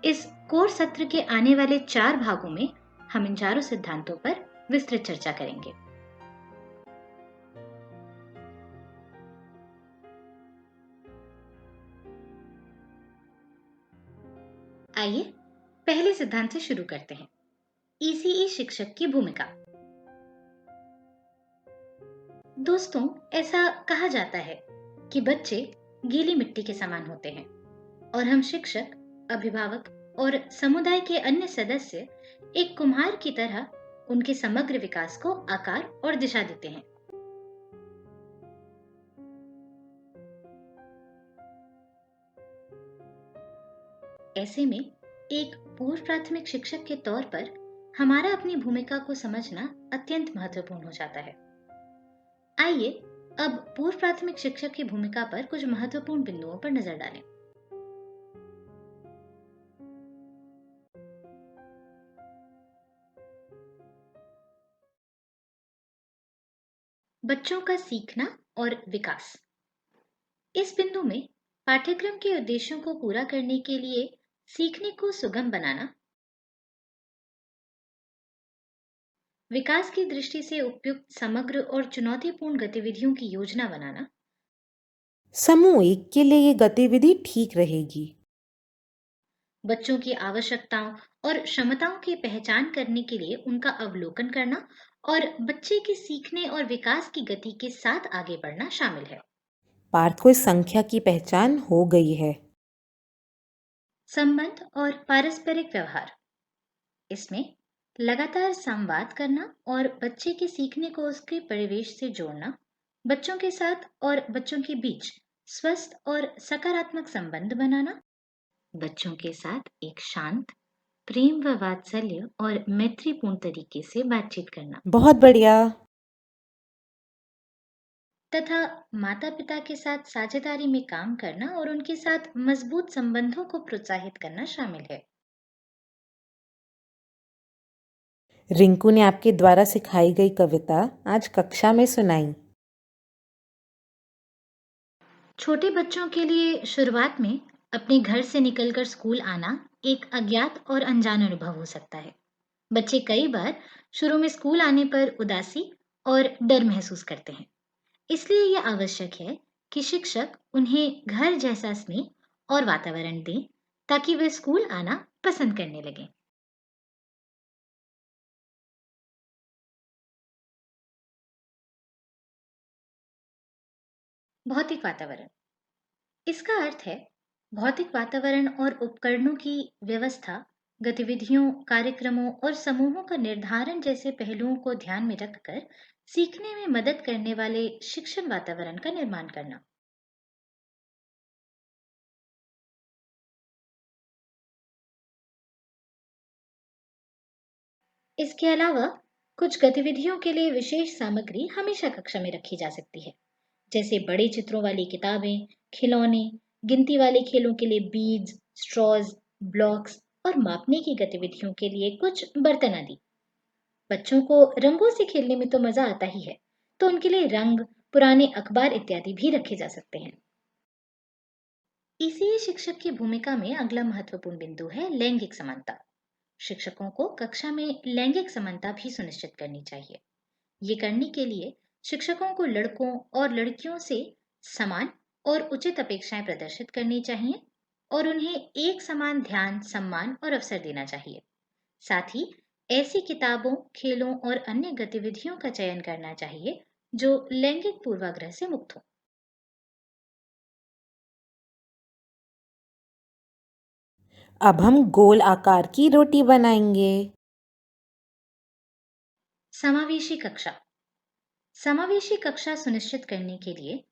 इस कोर्स सत्र के आने वाले 4 भागों में हम इन चारों सिद्धांतों पर विस्तृत चर्चा करेंगे। आइए पहले सिद्धांत से शुरू करते हैं। ईसीई शिक्षक की भूमिका। दोस्तों, ऐसा कहा जाता है कि बच्चे गीली मिट्टी के समान होते हैं और हम शिक्षक, अभिभावक और समुदाय के अन्य सदस्य एक कुम्हार की तरह उनके समग्र विकास को आकार और दिशा देते हैं। ऐसे में एक पूर्व प्राथमिक शिक्षक के तौर पर हमारा अपनी भूमिका को समझना अत्यंत महत्वपूर्ण हो जाता है। आइए अब पूर्व प्राथमिक शिक्षक की भूमिका पर कुछ महत्वपूर्ण बिंदुओं पर नजर डालें। बच्चों का सीखना और विकास। इस बिंदु में पाठ्यक्रम के उद्देश्यों को पूरा करने के लिए सीखने को सुगम बनाना, विकास की दृष्टि से उपयुक्त समग्र और चुनौतीपूर्ण गतिविधियों की योजना बनाना, समूह एक के लिए ये गतिविधि ठीक रहेगी। बच्चों की आवश्यकताओं और क्षमताओं की पहचान करने के लिए उनका अवलोकन करना और बच्चे के सीखने और विकास की गति के साथ आगे बढ़ना शामिल है। पार्थ को इस संख्या की पहचान हो गई है। संबंध और पारस्परिक व्यवहार। इसमें लगातार संवाद करना और बच्चे के सीखने को उसके परिवेश से जोड़ना, बच्चों के साथ और बच्चों के बीच स्वस्थ और सकारात्मक संबंध बनाना, बच्चों के साथ एक शांत, प्रेम व वात्सल्य और मैत्रीपूर्ण तरीके से बातचीत करना, बहुत बढ़िया। तथा माता-पिता के साथ साझेदारी में काम करना और उनके साथ मजबूत संबंधों को प्रोत्साहित करना शामिल है। रिंकू ने आपके द्वारा सिखाई गई कविता आज कक्षा में सुनाई। छोटे बच्चों के लिए शुरुआत में अपने घर से निकलकर स्कूल आना एक अज्ञात और अनजान अनुभव हो सकता है। बच्चे कई बार शुरू में स्कूल आने पर उदासी और डर महसूस करते हैं। इसलिए यह आवश्यक है कि शिक्षक उन्हें घर जैसा स्नेह और वातावरण दें ताकि वे स्कूल आना पसंद करने लगें। भौतिक वातावरण। इसका अर्थ है भौतिक वातावरण और उपकरणों की व्यवस्था, गतिविधियों, कार्यक्रमों और समूहों का निर्धारण जैसे पहलुओं को ध्यान में रखकर सीखने में मदद करने वाले शिक्षण वातावरण का निर्माण करना। इसके अलावा कुछ गतिविधियों के लिए विशेष सामग्री हमेशा कक्षा में रखी जा सकती है, जैसे बड़े चित्रों वाली किताबें, खिलौने, गिनती वाले खेलों के लिए बीड्स, स्ट्रॉज, ब्लॉक्स और मापने की गतिविधियों के लिए कुछ बर्तन आदि। बच्चों को रंगों से खेलने में तो मजा आता ही है, तो उनके लिए रंग, पुराने अखबार इत्यादि भी रखे जा सकते हैं। इसी शिक्षक की भूमिका में अगला महत्वपूर्ण बिंदु है लैंगिक समानता। शिक्षकों को कक्षा में लैंगिक समानता भी सुनिश्चित करनी चाहिए। ये करने के लिए शिक्षकों को लड़कों और लड़कियों से समान और उचित अपेक्षाएं प्रदर्शित करनी चाहिए और उन्हें एक समान ध्यान, सम्मान और अवसर देना चाहिए। साथ ही ऐसी किताबों, खेलों और अन्य गतिविधियों का चयन करना चाहिए जो लैंगिक पूर्वाग्रह से मुक्त हो। अब हम गोल आकार की रोटी बनाएंगे। समावेशी कक्षा। समावेशी कक्षा सुनिश्चित करने के लिए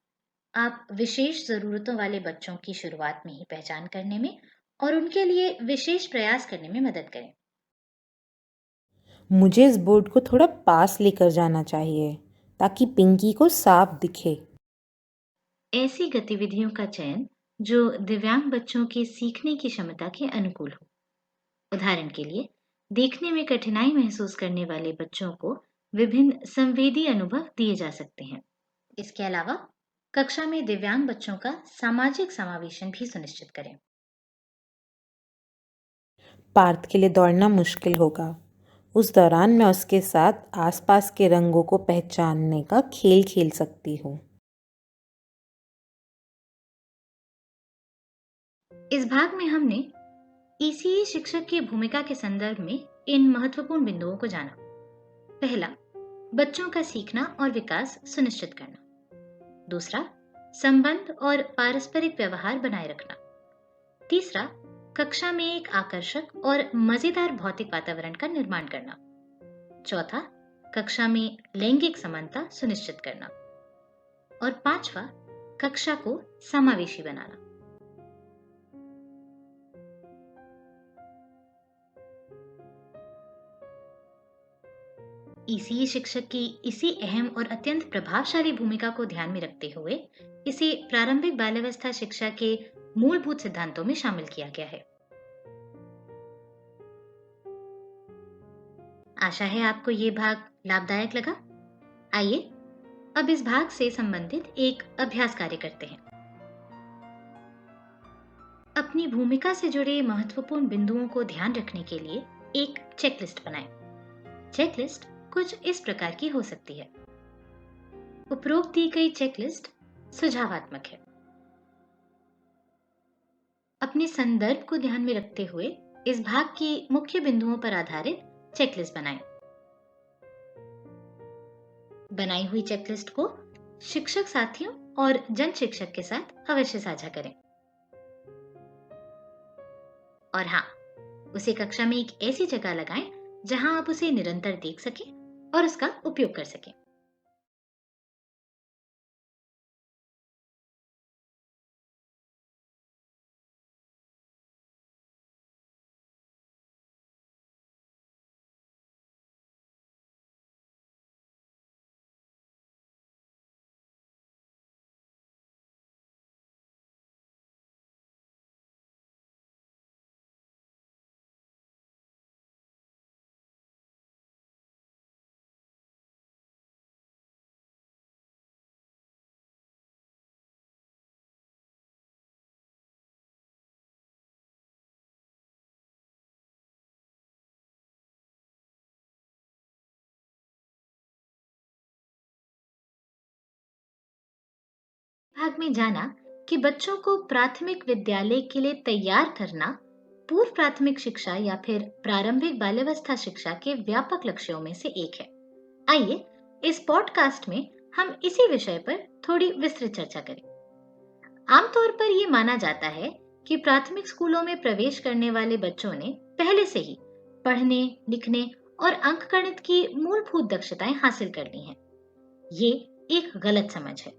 आप विशेष जरूरतों वाले बच्चों की शुरुआत में ही पहचान करने में और उनके लिए विशेष प्रयास करने में मदद करें। मुझे इस बोर्ड को थोड़ा पास लेकर जाना चाहिए ताकि पिंकी को साफ दिखे। ऐसी गतिविधियों का चयन जो दिव्यांग बच्चों के सीखने की क्षमता के अनुकूल हो। उदाहरण के लिए, देखने में कठिनाई महसूस करने वाले बच्चों को विभिन्न संवेदी अनुभव दिए जा सकते हैं। इसके अलावा कक्षा में दिव्यांग बच्चों का सामाजिक समावेशन भी सुनिश्चित करें। पार्थ के लिए दौड़ना मुश्किल होगा। उस दौरान मैं उसके साथ आसपास के रंगों को पहचानने का खेल खेल सकती हूँ। इस भाग में हमने ईसीई शिक्षक की भूमिका के संदर्भ में इन महत्वपूर्ण बिंदुओं को जाना। पहला, बच्चों का सीखना और विकास सुनिश्चित करना। दूसरा, संबंध और पारस्परिक व्यवहार बनाए रखना। तीसरा, कक्षा में एक आकर्षक और मजेदार भौतिक वातावरण का निर्माण करना। चौथा, कक्षा में लैंगिक समानता सुनिश्चित करना। और पांचवा, कक्षा को समावेशी बनाना। ईसीई शिक्षक की इसी अहम और अत्यंत प्रभावशाली भूमिका को ध्यान में रखते हुए इसे प्रारंभिक बाल्यावस्था शिक्षा के मूलभूत सिद्धांतों में शामिल किया गया है। आशा है आपको ये भाग लाभदायक लगा। आइए अब इस भाग से संबंधित एक अभ्यास कार्य करते हैं। अपनी भूमिका से जुड़े महत्वपूर्ण बिंदुओं को ध्यान रखने के लिए एक चेकलिस्ट बनाएं। चेकलिस्ट कुछ इस प्रकार की हो सकती है। उपरोक्त दी गई चेकलिस्ट सुझावात्मक है। अपने संदर्भ को ध्यान में रखते हुए इस भाग की मुख्य बिंदुओं पर आधारित चेकलिस्ट बनाएं। बनाई हुई चेकलिस्ट को शिक्षक साथियों और जन शिक्षक के साथ अवश्य साझा करें। और हाँ, उसे कक्षा में एक ऐसी जगह लगाएं जहां आप उसे निरंतर देख सकें और उसका उपयोग कर सकें। भाग में जाना कि बच्चों को प्राथमिक विद्यालय के लिए तैयार करना पूर्व प्राथमिक शिक्षा या फिर प्रारंभिक बाल्यावस्था शिक्षा के व्यापक लक्ष्यों में से एक है। आइए इस पॉडकास्ट में हम इसी विषय पर थोड़ी विस्तृत चर्चा करें। आमतौर पर यह माना जाता है कि प्राथमिक स्कूलों में प्रवेश करने वाले बच्चों ने पहले से ही पढ़ने, लिखने और अंकगणित की मूलभूत दक्षताएं हासिल कर ली हैं। ये एक गलत समझ है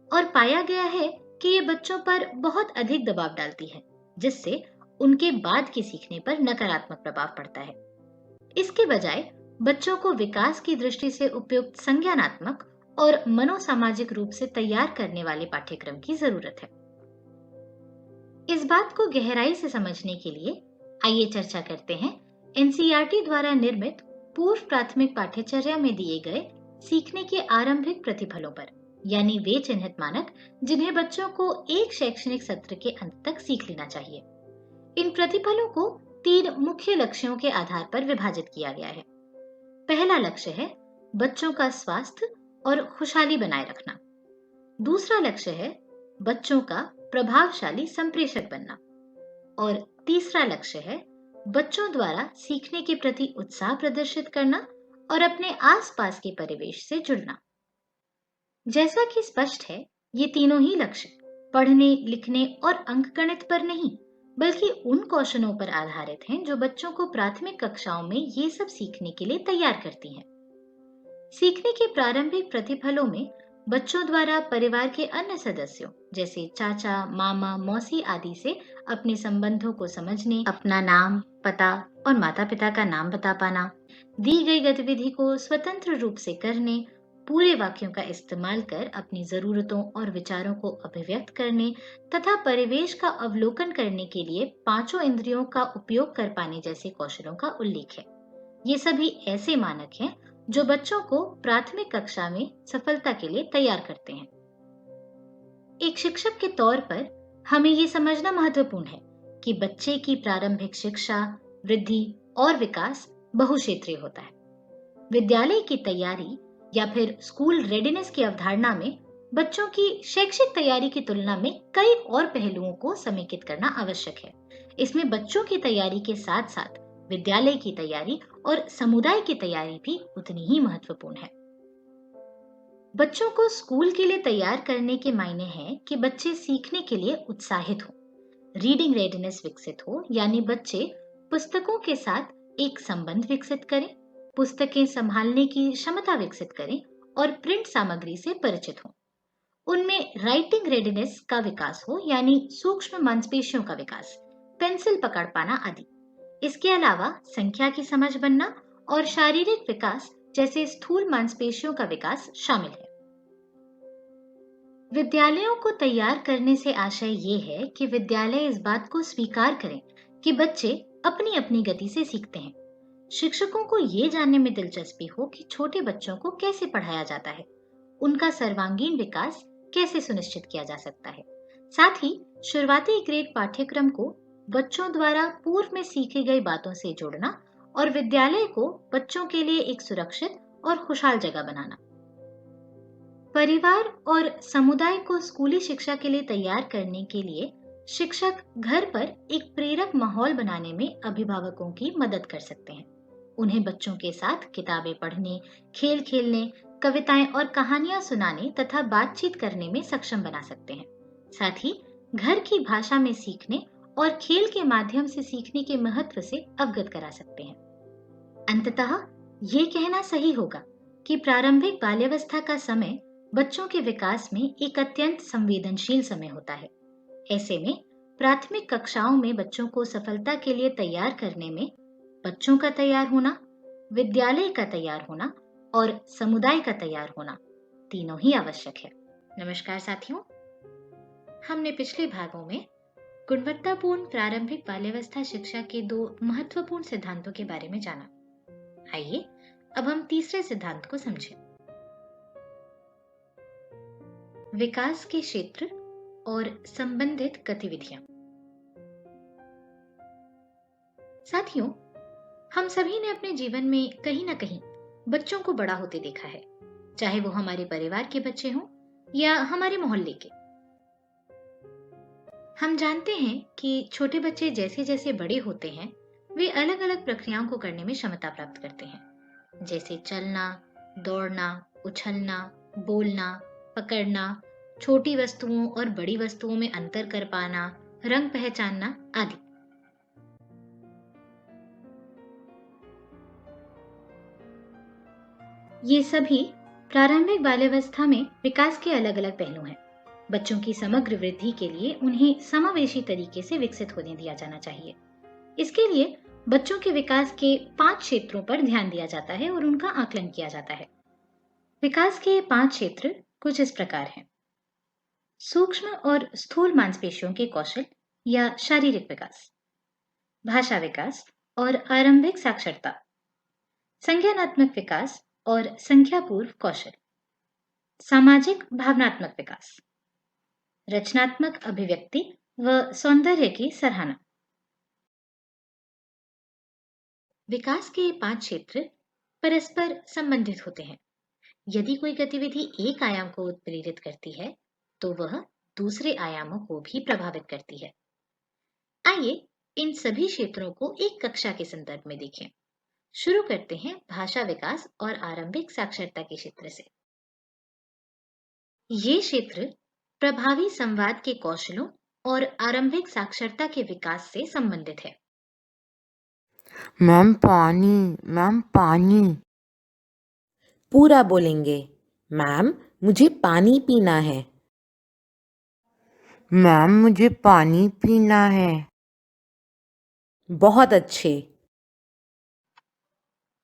और पाया गया है कि ये बच्चों पर बहुत अधिक दबाव डालती है, जिससे उनके बाद के सीखने पर नकारात्मक प्रभाव पड़ता है। इसके बजाय बच्चों को विकास की दृष्टि से उपयुक्त संज्ञानात्मक और मनोसामाजिक रूप से तैयार करने वाले पाठ्यक्रम की जरूरत है। इस बात को गहराई से समझने के लिए आइए चर्चा करते हैं एनसीईआरटी द्वारा निर्मित पूर्व प्राथमिक पाठ्यचर्या में दिए गए सीखने के आरंभिक प्रतिफलों पर, यानी वे चिन्हित मानक जिन्हें बच्चों को एक शैक्षणिक सत्र के अंत तक सीख लेना चाहिए। इन प्रतिफलों को 3 मुख्य लक्ष्यों के आधार पर विभाजित किया गया है। पहला लक्ष्य है बच्चों का स्वास्थ्य और खुशहाली बनाए रखना। दूसरा लक्ष्य है बच्चों का प्रभावशाली संप्रेषक बनना। और तीसरा लक्ष्य है बच्चों द्वारा सीखने के प्रति उत्साह प्रदर्शित करना और अपने आसपास के परिवेश से जुड़ना। जैसा कि स्पष्ट है, ये तीनों ही लक्ष्य पढ़ने, लिखने और अंकगणित पर नहीं, बल्कि उन कौशलों पर आधारित हैं जो बच्चों को प्राथमिक कक्षाओं में ये सब सीखने के लिए तैयार करती हैं। सीखने के प्रारंभिक प्रतिफलों में बच्चों द्वारा परिवार के अन्य सदस्यों जैसे चाचा, मामा, मौसी आदि से अपने संबंधों को समझने, अपना नाम, पता और माता पिता का नाम बता पाना, दी गई गतिविधि को स्वतंत्र रूप से करने, पूरे वाक्यों का इस्तेमाल कर अपनी जरूरतों और विचारों को अभिव्यक्त करने तथा परिवेश का अवलोकन करने के लिए 5 इंद्रियों का उपयोग कर पाने जैसे कौशलों का उल्लेख है। ये सभी ऐसे मानक हैं जो बच्चों को प्राथमिक कक्षा में सफलता के लिए तैयार करते हैं। एक शिक्षक के तौर पर हमें ये समझना महत्वपूर्ण है कि बच्चे की प्रारंभिक शिक्षा, वृद्धि और विकास बहुक्षेत्रीय होता है। विद्यालय की तैयारी या फिर स्कूल रेडीनेस की अवधारणा में बच्चों की शैक्षिक तैयारी की तुलना में कई और पहलुओं को समेकित करना आवश्यक है। इसमें बच्चों की तैयारी के साथ साथ विद्यालय की तैयारी और समुदाय की तैयारी भी उतनी ही महत्वपूर्ण है। बच्चों को स्कूल के लिए तैयार करने के मायने हैं कि बच्चे सीखने के लिए उत्साहित हों, रीडिंग रेडीनेस विकसित हो, यानी बच्चे पुस्तकों के साथ एक संबंध विकसित करें, पुस्तकें संभालने की क्षमता विकसित करें और प्रिंट सामग्री से परिचित हों। उनमें राइटिंग रेडीनेस का विकास हो, यानी सूक्ष्म मांसपेशियों का विकास, पेंसिल पकड़ पाना आदि। इसके अलावा संख्या की समझ बनना और शारीरिक विकास जैसे स्थूल मांसपेशियों का विकास शामिल है। विद्यालयों को तैयार करने से आशय ये है कि विद्यालय इस बात को स्वीकार करें कि बच्चे अपनी अपनी गति से सीखते हैं। शिक्षकों को ये जानने में दिलचस्पी हो कि छोटे बच्चों को कैसे पढ़ाया जाता है, उनका सर्वांगीण विकास कैसे सुनिश्चित किया जा सकता है। साथ ही शुरुआती ग्रेड पाठ्यक्रम को बच्चों द्वारा पूर्व में सीखी गई बातों से जोड़ना और विद्यालय को बच्चों के लिए एक सुरक्षित और खुशहाल जगह बनाना। परिवार और समुदाय को स्कूली शिक्षा के लिए तैयार करने के लिए शिक्षक घर पर एक प्रेरक माहौल बनाने में अभिभावकों की मदद कर सकते हैं। उन्हें बच्चों के साथ किताबें पढ़ने, खेल खेलने, कविताएं और कहानियां सुनाने तथा बातचीत करने में सक्षम बना सकते हैं। साथ ही घर की भाषा में सीखने और खेल के माध्यम से सीखने के महत्व से अवगत करा सकते हैं। अंततः ये कहना सही होगा कि प्रारंभिक बाल्यावस्था का समय बच्चों के विकास में एक अत्यंत संवेदनशील समय होता है। ऐसे में प्राथमिक कक्षाओं में बच्चों को सफलता के लिए तैयार करने में बच्चों का तैयार होना, विद्यालय का तैयार होना और समुदाय का तैयार होना तीनों ही आवश्यक है। नमस्कार साथियों, हमने पिछले भागों में गुणवत्तापूर्ण प्रारंभिक बाल्यावस्था शिक्षा के 2 महत्वपूर्ण सिद्धांतों के बारे में जाना। आइए अब हम तीसरे सिद्धांत को समझें। विकास के क्षेत्र और संबंधित गतिविधियां। साथियों, हम सभी ने अपने जीवन में कहीं ना कहीं बच्चों को बड़ा होते देखा है, चाहे वो हमारे परिवार के बच्चे हों या हमारे मोहल्ले के। हम जानते हैं कि छोटे बच्चे जैसे जैसे बड़े होते हैं, वे अलग अलग प्रक्रियाओं को करने में क्षमता प्राप्त करते हैं, जैसे चलना, दौड़ना, उछलना, बोलना, पकड़ना, छोटी वस्तुओं और बड़ी वस्तुओं में अंतर कर पाना, रंग पहचानना आदि। ये सभी प्रारंभिक बाल्यावस्था में विकास के अलग अलग पहलू हैं। बच्चों की समग्र वृद्धि के लिए उन्हें समावेशी तरीके से विकसित होने दिया जाना चाहिए। इसके लिए बच्चों के विकास के 5 क्षेत्रों पर ध्यान दिया जाता है और उनका आकलन किया जाता है। विकास के 5 क्षेत्र कुछ इस प्रकार हैं। सूक्ष्म और स्थूल मांसपेशियों के कौशल या शारीरिक विकास, भाषा विकास और आरंभिक साक्षरता, संज्ञानात्मक विकास और संख्या पूर्व कौशल, सामाजिक भावनात्मक विकास, रचनात्मक अभिव्यक्ति व सौंदर्य की सराहना। विकास के 5 क्षेत्र परस्पर संबंधित होते हैं। यदि कोई गतिविधि एक आयाम को उत्प्रेरित करती है तो वह दूसरे आयामों को भी प्रभावित करती है। आइए इन सभी क्षेत्रों को एक कक्षा के संदर्भ में देखें। शुरू करते हैं भाषा विकास और आरंभिक साक्षरता के क्षेत्र से। ये क्षेत्र प्रभावी संवाद के कौशलों और आरंभिक साक्षरता के विकास से संबंधित है। मैम पानी। पूरा बोलेंगे। मैम, मुझे पानी पीना है। मैम, मुझे पानी पीना है। बहुत अच्छे।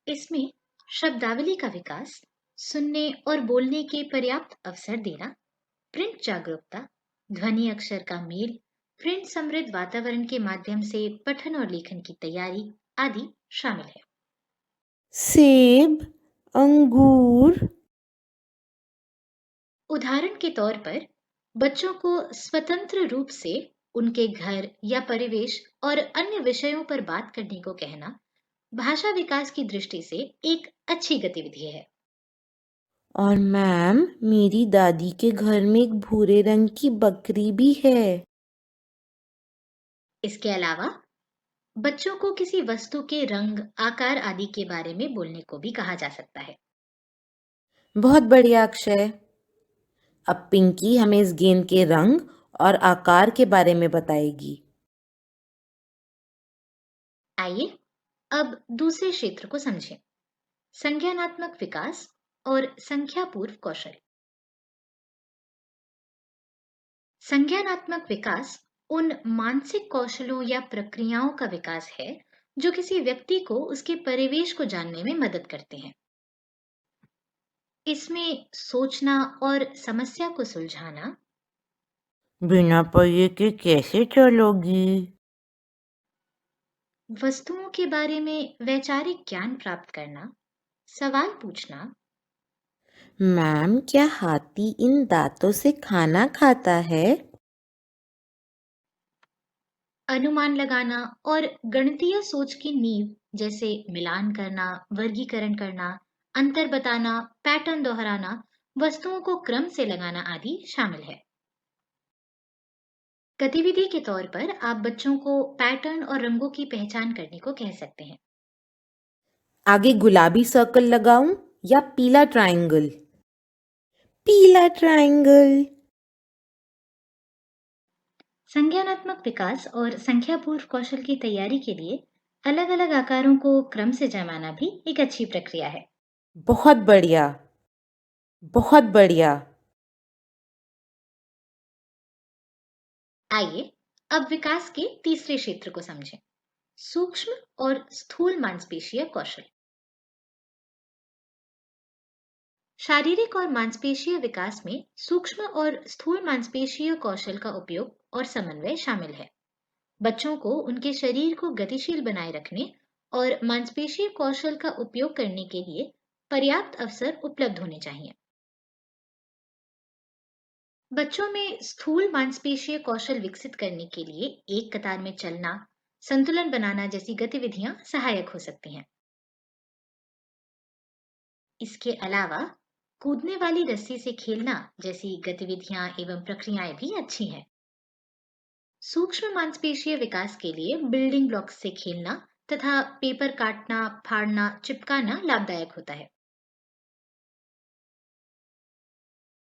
इसमें शब्दावली का विकास, सुनने और बोलने के पर्याप्त अवसर देना, प्रिंट जागरूकता, ध्वनि अक्षर का मेल, प्रिंट समृद्ध वातावरण के माध्यम से पठन और लेखन की तैयारी आदि शामिल है। सेब, अंगूर। उदाहरण के तौर पर बच्चों को स्वतंत्र रूप से उनके घर या परिवेश और अन्य विषयों पर बात करने को कहना भाषा विकास की दृष्टि से एक अच्छी गतिविधि है। और मैम, मेरी दादी के घर में एक भूरे रंग की बकरी भी है। इसके अलावा बच्चों को किसी वस्तु के रंग, आकार आदि के बारे में बोलने को भी कहा जा सकता है। बहुत बढ़िया अक्षय। अब पिंकी हमें इस गेंद के रंग और आकार के बारे में बताएगी। आइए अब दूसरे क्षेत्र को समझें, संज्ञानात्मक विकास और संख्यापूर्व कौशल। संज्ञानात्मक विकास उन मानसिक कौशलों या प्रक्रियाओं का विकास है जो किसी व्यक्ति को उसके परिवेश को जानने में मदद करते हैं। इसमें सोचना और समस्या को सुलझाना, बिना पहिए के कैसे चलोगी? वस्तुओं के बारे में वैचारिक ज्ञान प्राप्त करना, सवाल पूछना, मैम, क्या हाथी इन दांतों से खाना खाता है? अनुमान लगाना और गणितीय सोच की नींव जैसे मिलान करना, वर्गीकरण करना, अंतर बताना, पैटर्न दोहराना, वस्तुओं को क्रम से लगाना आदि शामिल है। गतिविधि के तौर पर आप बच्चों को पैटर्न और रंगों की पहचान करने को कह सकते हैं। आगे गुलाबी सर्कल लगाऊं या पीला ट्रायंगल? पीला ट्रायंगल। संज्ञानात्मक विकास और संख्यापूर्व कौशल की तैयारी के लिए अलग अलग आकारों को क्रम से जमाना भी एक अच्छी प्रक्रिया है। बहुत बढ़िया, बहुत बढ़िया। आइए अब विकास के तीसरे क्षेत्र को समझें, सूक्ष्म और स्थूल मांसपेशीय कौशल। शारीरिक और मांसपेशीय विकास में सूक्ष्म और स्थूल मांसपेशीय कौशल का उपयोग और समन्वय शामिल है। बच्चों को उनके शरीर को गतिशील बनाए रखने और मांसपेशीय कौशल का उपयोग करने के लिए पर्याप्त अवसर उपलब्ध होने चाहिए। बच्चों में स्थूल मांसपेशीय कौशल विकसित करने के लिए एक कतार में चलना, संतुलन बनाना जैसी गतिविधियां सहायक हो सकती हैं। इसके अलावा कूदने वाली रस्सी से खेलना जैसी गतिविधियां एवं प्रक्रियाएं भी अच्छी हैं। सूक्ष्म मांसपेशीय विकास के लिए बिल्डिंग ब्लॉक्स से खेलना तथा पेपर काटना, फाड़ना, चिपकाना लाभदायक होता है।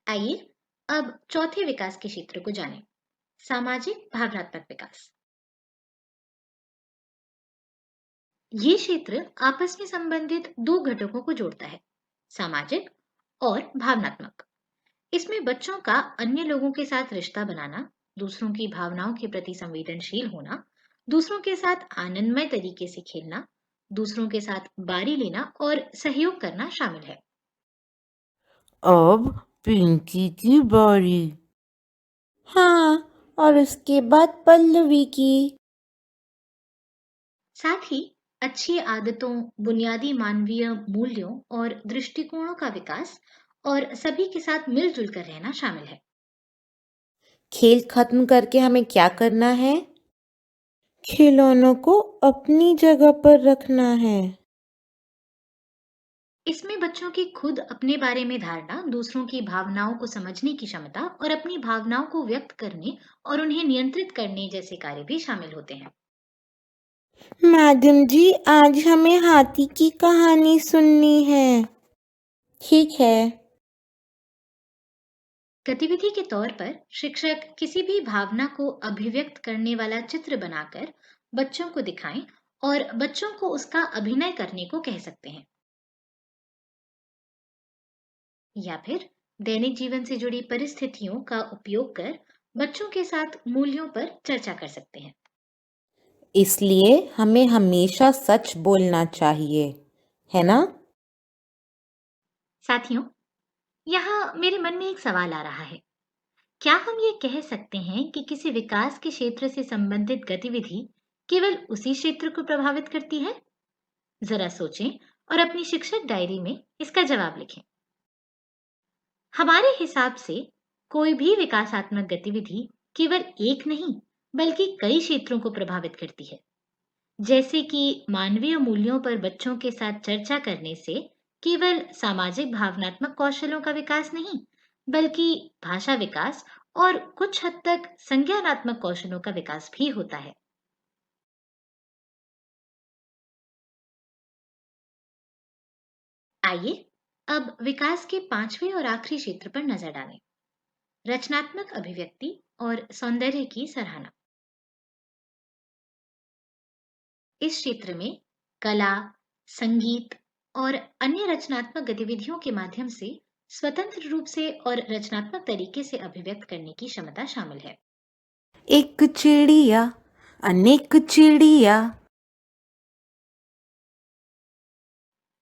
आइए अब चौथे विकास के क्षेत्र को जानें, सामाजिक भावनात्मक विकास। ये क्षेत्र आपस में संबंधित दो घटकों को जोड़ता है, सामाजिक और भावनात्मक। इसमें बच्चों का अन्य लोगों के साथ रिश्ता बनाना, दूसरों की भावनाओं के प्रति संवेदनशील होना, दूसरों के साथ आनंदमय तरीके से खेलना, दूसरों के साथ बारी लेना और सहयोग करना शामिल है। अब पिंकी की बारी। हाँ, और उसके बाद पल्लवी की। साथ ही अच्छी आदतों, बुनियादी मानवीय मूल्यों और दृष्टिकोणों का विकास और सभी के साथ मिलजुल कर रहना शामिल है। खेल खत्म करके हमें क्या करना है? खिलौनों को अपनी जगह पर रखना है। इसमें बच्चों की खुद अपने बारे में धारणा, दूसरों की भावनाओं को समझने की क्षमता और अपनी भावनाओं को व्यक्त करने और उन्हें नियंत्रित करने जैसे कार्य भी शामिल होते हैं। मैडम जी, आज हमें हाथी की कहानी सुननी है। ठीक है। गतिविधि के तौर पर शिक्षक किसी भी भावना को अभिव्यक्त करने वाला चित्र बनाकर बच्चों को दिखाएं और बच्चों को उसका अभिनय करने को कह सकते हैं। या फिर दैनिक जीवन से जुड़ी परिस्थितियों का उपयोग कर बच्चों के साथ मूल्यों पर चर्चा कर सकते हैं। इसलिए हमें हमेशा सच बोलना चाहिए, है ना? साथियों, यहाँ मेरे मन में एक सवाल आ रहा है। क्या हम ये कह सकते हैं कि किसी विकास के क्षेत्र से संबंधित गतिविधि केवल उसी क्षेत्र को प्रभावित करती है? जरा सोचें और अपनी शिक्षक डायरी में इसका जवाब लिखें। हमारे हिसाब से कोई भी विकासात्मक गतिविधि केवल एक नहीं बल्कि कई क्षेत्रों को प्रभावित करती है। जैसे कि मानवीय मूल्यों पर बच्चों के साथ चर्चा करने से केवल सामाजिक भावनात्मक कौशलों का विकास नहीं बल्कि भाषा विकास और कुछ हद तक संज्ञानात्मक कौशलों का विकास भी होता है। आइए अब विकास के पांचवें और आखिरी क्षेत्र पर नजर डालें, रचनात्मक अभिव्यक्ति और सौंदर्य की सराहना। इस क्षेत्र में कला, संगीत और अन्य रचनात्मक गतिविधियों के माध्यम से स्वतंत्र रूप से और रचनात्मक तरीके से अभिव्यक्त करने की क्षमता शामिल है। एक चिड़िया, अनेक चिड़िया।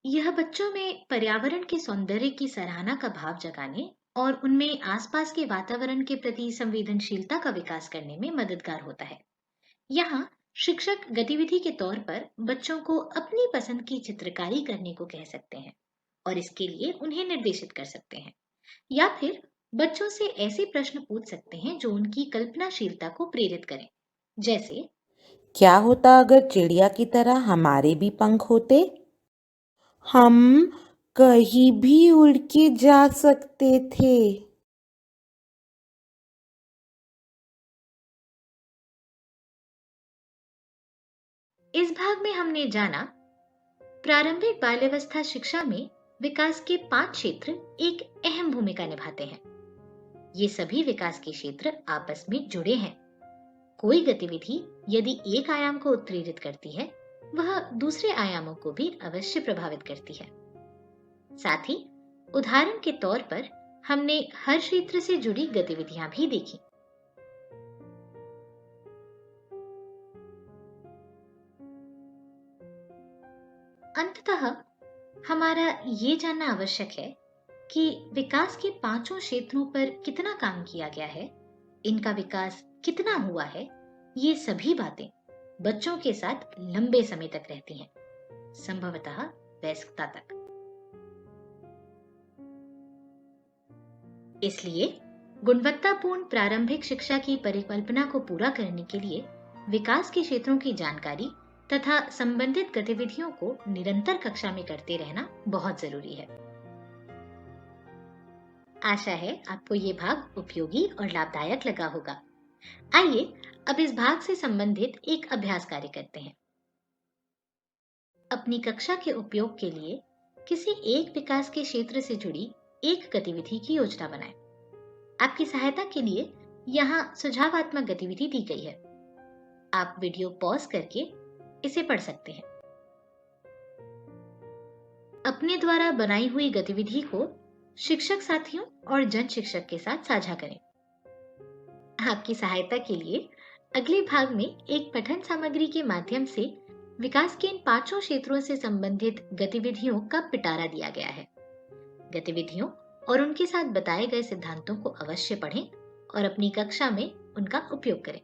यह बच्चों में पर्यावरण के सौंदर्य की सराहना का भाव जगाने और उनमें आसपास के वातावरण के प्रति संवेदनशीलता का विकास करने में मददगार होता है। यहाँ शिक्षक गतिविधि के तौर पर बच्चों को अपनी पसंद की चित्रकारी करने को कह सकते हैं और इसके लिए उन्हें निर्देशित कर सकते हैं, या फिर बच्चों से ऐसे प्रश्न पूछ सकते हैं जो उनकी कल्पनाशीलता को प्रेरित करें, जैसे क्या होता अगर चिड़िया की तरह हमारे भी पंख होते? हम कहीं भी उड़ के जा सकते थे। इस भाग में हमने जाना प्रारंभिक बाल्यावस्था शिक्षा में विकास के 5 क्षेत्र एक अहम भूमिका निभाते हैं। ये सभी विकास के क्षेत्र आपस में जुड़े हैं। कोई गतिविधि यदि एक आयाम को उत्प्रेरित करती है, वह दूसरे आयामों को भी अवश्य प्रभावित करती है। साथ ही उदाहरण के तौर पर हमने हर क्षेत्र से जुड़ी गतिविधियां भी देखी। अंततः हमारा ये जानना आवश्यक है कि विकास के पांचों क्षेत्रों पर कितना काम किया गया है, इनका विकास कितना हुआ है, ये सभी बातें बच्चों के साथ लंबे समय तक रहती हैं, संभवतः वयस्कता तक। इसलिए गुणवत्तापूर्ण प्रारंभिक शिक्षा की परिकल्पना को पूरा करने के लिए विकास के क्षेत्रों की जानकारी तथा संबंधित गतिविधियों को निरंतर कक्षा में करते रहना बहुत जरूरी है। आशा है आपको ये भाग उपयोगी और लाभदायक लगा होगा। आइए अब इस भाग से संबंधित एक अभ्यास कार्य करते हैं। अपनी कक्षा के उपयोग के लिए किसी एक विकास के क्षेत्र से जुड़ी एक गतिविधि की योजना बनाएं। आपकी सहायता के लिए यहाँ सुझावात्मक गतिविधि दी गई है। आप वीडियो पॉज करके इसे पढ़ सकते हैं। अपने द्वारा बनाई हुई गतिविधि को शिक्षक साथियों और जन शिक्षक के साथ साझा करें। आपकी सहायता के लिए अगले भाग में एक पठन सामग्री के माध्यम से विकास के इन पांचों क्षेत्रों से संबंधित गतिविधियों का पिटारा दिया गया है। गतिविधियों और उनके साथ बताए गए सिद्धांतों को अवश्य पढ़ें और अपनी कक्षा में उनका उपयोग करें।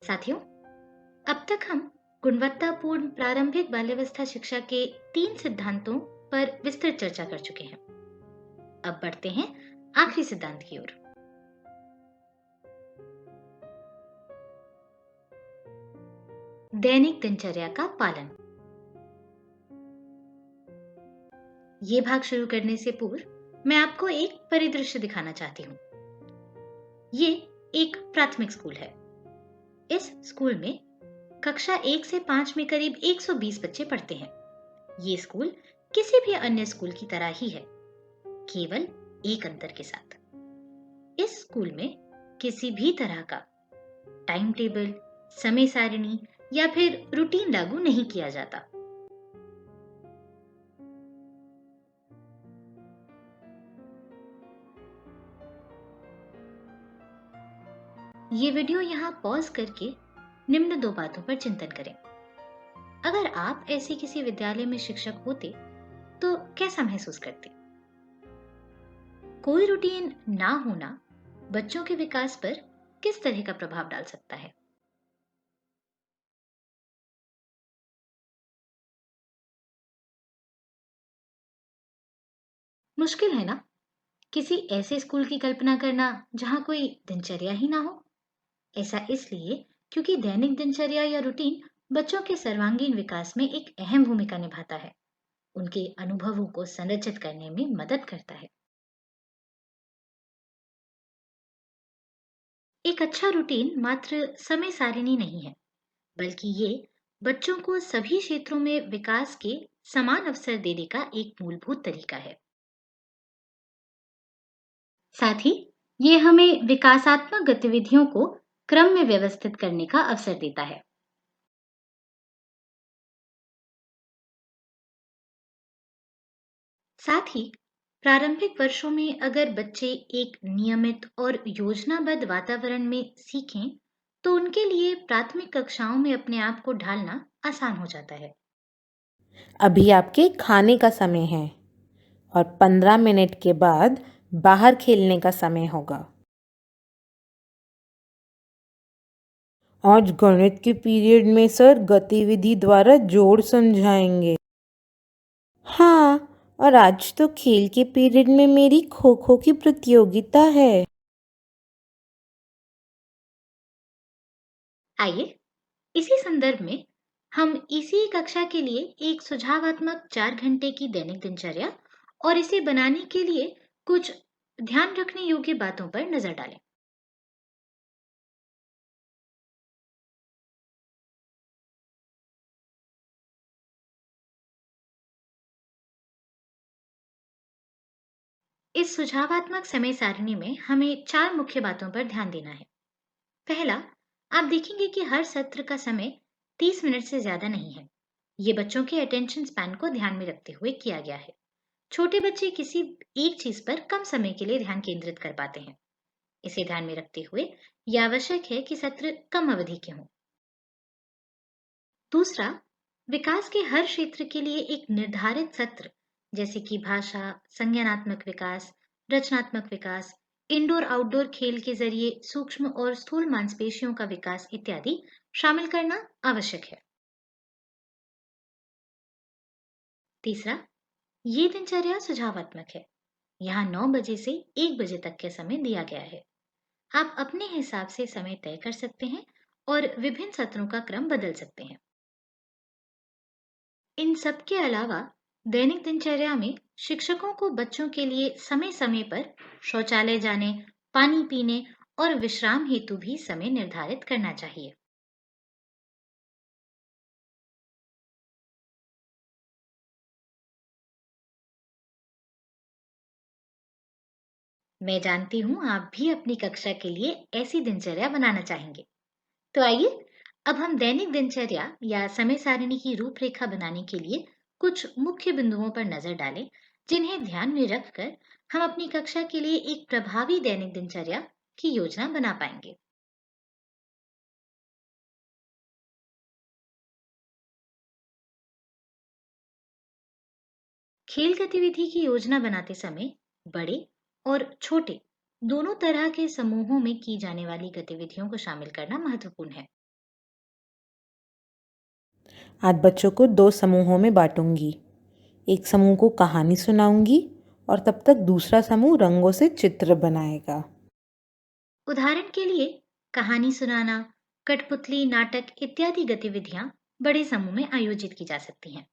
साथियों, अब तक हम गुणवत्तापूर्ण प्रारंभिक बाल्यावस्था शिक्षा के 3 सिद्धांतों पर विस्तृत चर्चा कर चुके हैं। अब बढ़ते हैं आखिरी सिद्धांत की ओर। दैनिक दिनचर्या का पालन। ये भाग शुरू करने से पूर्व मैं आपको एक परिदृश्य दिखाना चाहती हूँ। ये एक प्राथमिक स्कूल है। इस स्कूल में कक्षा 1 से 5 में करीब 120 बच्चे पढ़ते हैं। ये स्कूल किसी भी अन्य स्कूल की तरह ही है, केवल एक अंतर के साथ। इस स्कूल में किसी भी तरह का टाइम टेबल, समय सारिणी या फिर रूटीन लागू नहीं किया जाता। ये वीडियो यहाँ पॉज करके निम्न 2 बातों पर चिंतन करें। अगर आप ऐसे किसी विद्यालय में शिक्षक होते तो कैसा महसूस करते? कोई रूटीन ना होना बच्चों के विकास पर किस तरह का प्रभाव डाल सकता है? मुश्किल है ना किसी ऐसे स्कूल की कल्पना करना जहां कोई दिनचर्या ही ना हो। ऐसा इसलिए क्योंकि दैनिक दिनचर्या या रूटीन बच्चों के सर्वांगीण विकास में एक अहम भूमिका निभाता है, उनके अनुभवों को संरचित करने में मदद करता है। एक अच्छा रूटीन मात्र समय सारिणी नहीं है, बल्कि ये बच्चों को सभी क्षेत्रों में विकास के समान अवसर देने का एक मूलभूत तरीका है। साथ ही ये हमें विकासात्मक गतिविधियों को क्रम में व्यवस्थित करने का अवसर देता है। साथ ही प्रारंभिक वर्षों में अगर बच्चे एक नियमित और योजनाबद्ध वातावरण में सीखें, तो उनके लिए प्राथमिक कक्षाओं में अपने आप को ढालना आसान हो जाता है। अभी आपके खाने का समय है और 15 मिनट के बाद बाहर खेलने का समय होगा। आज गणित के पीरियड में सर गतिविधि द्वारा जोड़ समझाएंगे। हाँ, और आज तो खेल के पीरियड में मेरी खो खो की प्रतियोगिता है। आइए इसी संदर्भ में हम इसी कक्षा के लिए एक सुझावात्मक 4 घंटे की दैनिक दिनचर्या और इसे बनाने के लिए कुछ ध्यान रखने योग्य बातों पर नजर डालें। इस सुझावात्मक समय सारणी में हमें 4 मुख्य बातों पर ध्यान देना है। पहला, आप देखेंगे कि हर सत्र का समय 30 मिनट से ज्यादा नहीं है। ये बच्चों के अटेंशन स्पैन को ध्यान में रखते हुए किया गया है। छोटे बच्चे किसी एक चीज पर कम समय के लिए ध्यान केंद्रित कर पाते हैं। इसे ध्यान में रखते हुए यह आवश्यक है कि सत्र कम अवधि के हों। दूसरा, विकास के हर क्षेत्र के लिए एक निर्धारित सत्र, जैसे कि भाषा, संज्ञानात्मक विकास, रचनात्मक विकास, इंडोर आउटडोर खेल के जरिए सूक्ष्म और स्थूल मांसपेशियों का विकास इत्यादि शामिल करना आवश्यक है। तीसरा, ये दिनचर्या सुझावात्मक है। यहाँ 9 बजे से 1 बजे तक के समय दिया गया है। आप अपने हिसाब से समय तय कर सकते हैं और विभिन्न सत्रों का क्रम बदल सकते हैं। इन सब के अलावा दैनिक दिनचर्या में शिक्षकों को बच्चों के लिए समय समय पर शौचालय जाने, पानी पीने और विश्राम हेतु भी समय निर्धारित करना चाहिए। मैं जानती हूँ आप भी अपनी कक्षा के लिए ऐसी दिनचर्या बनाना चाहेंगे। तो आइए अब हम दैनिक दिनचर्या या समय सारिणी की रूपरेखा बनाने के लिए कुछ मुख्य बिंदुओं पर नजर डालें, जिन्हें ध्यान में रखकर हम अपनी कक्षा के लिए एक प्रभावी दैनिक दिनचर्या की योजना बना पाएंगे। खेल गतिविधि की योजना बनाते समय बड़े और छोटे दोनों तरह के समूहों में की जाने वाली गतिविधियों को शामिल करना महत्वपूर्ण है। आज बच्चों को 2 समूहों में बांटूंगी। एक समूह को कहानी सुनाऊंगी और तब तक दूसरा समूह रंगों से चित्र बनाएगा। उदाहरण के लिए कहानी सुनाना, कठपुतली, नाटक इत्यादि गतिविधियां बड़े समूह में आयोजित की जा सकती हैं।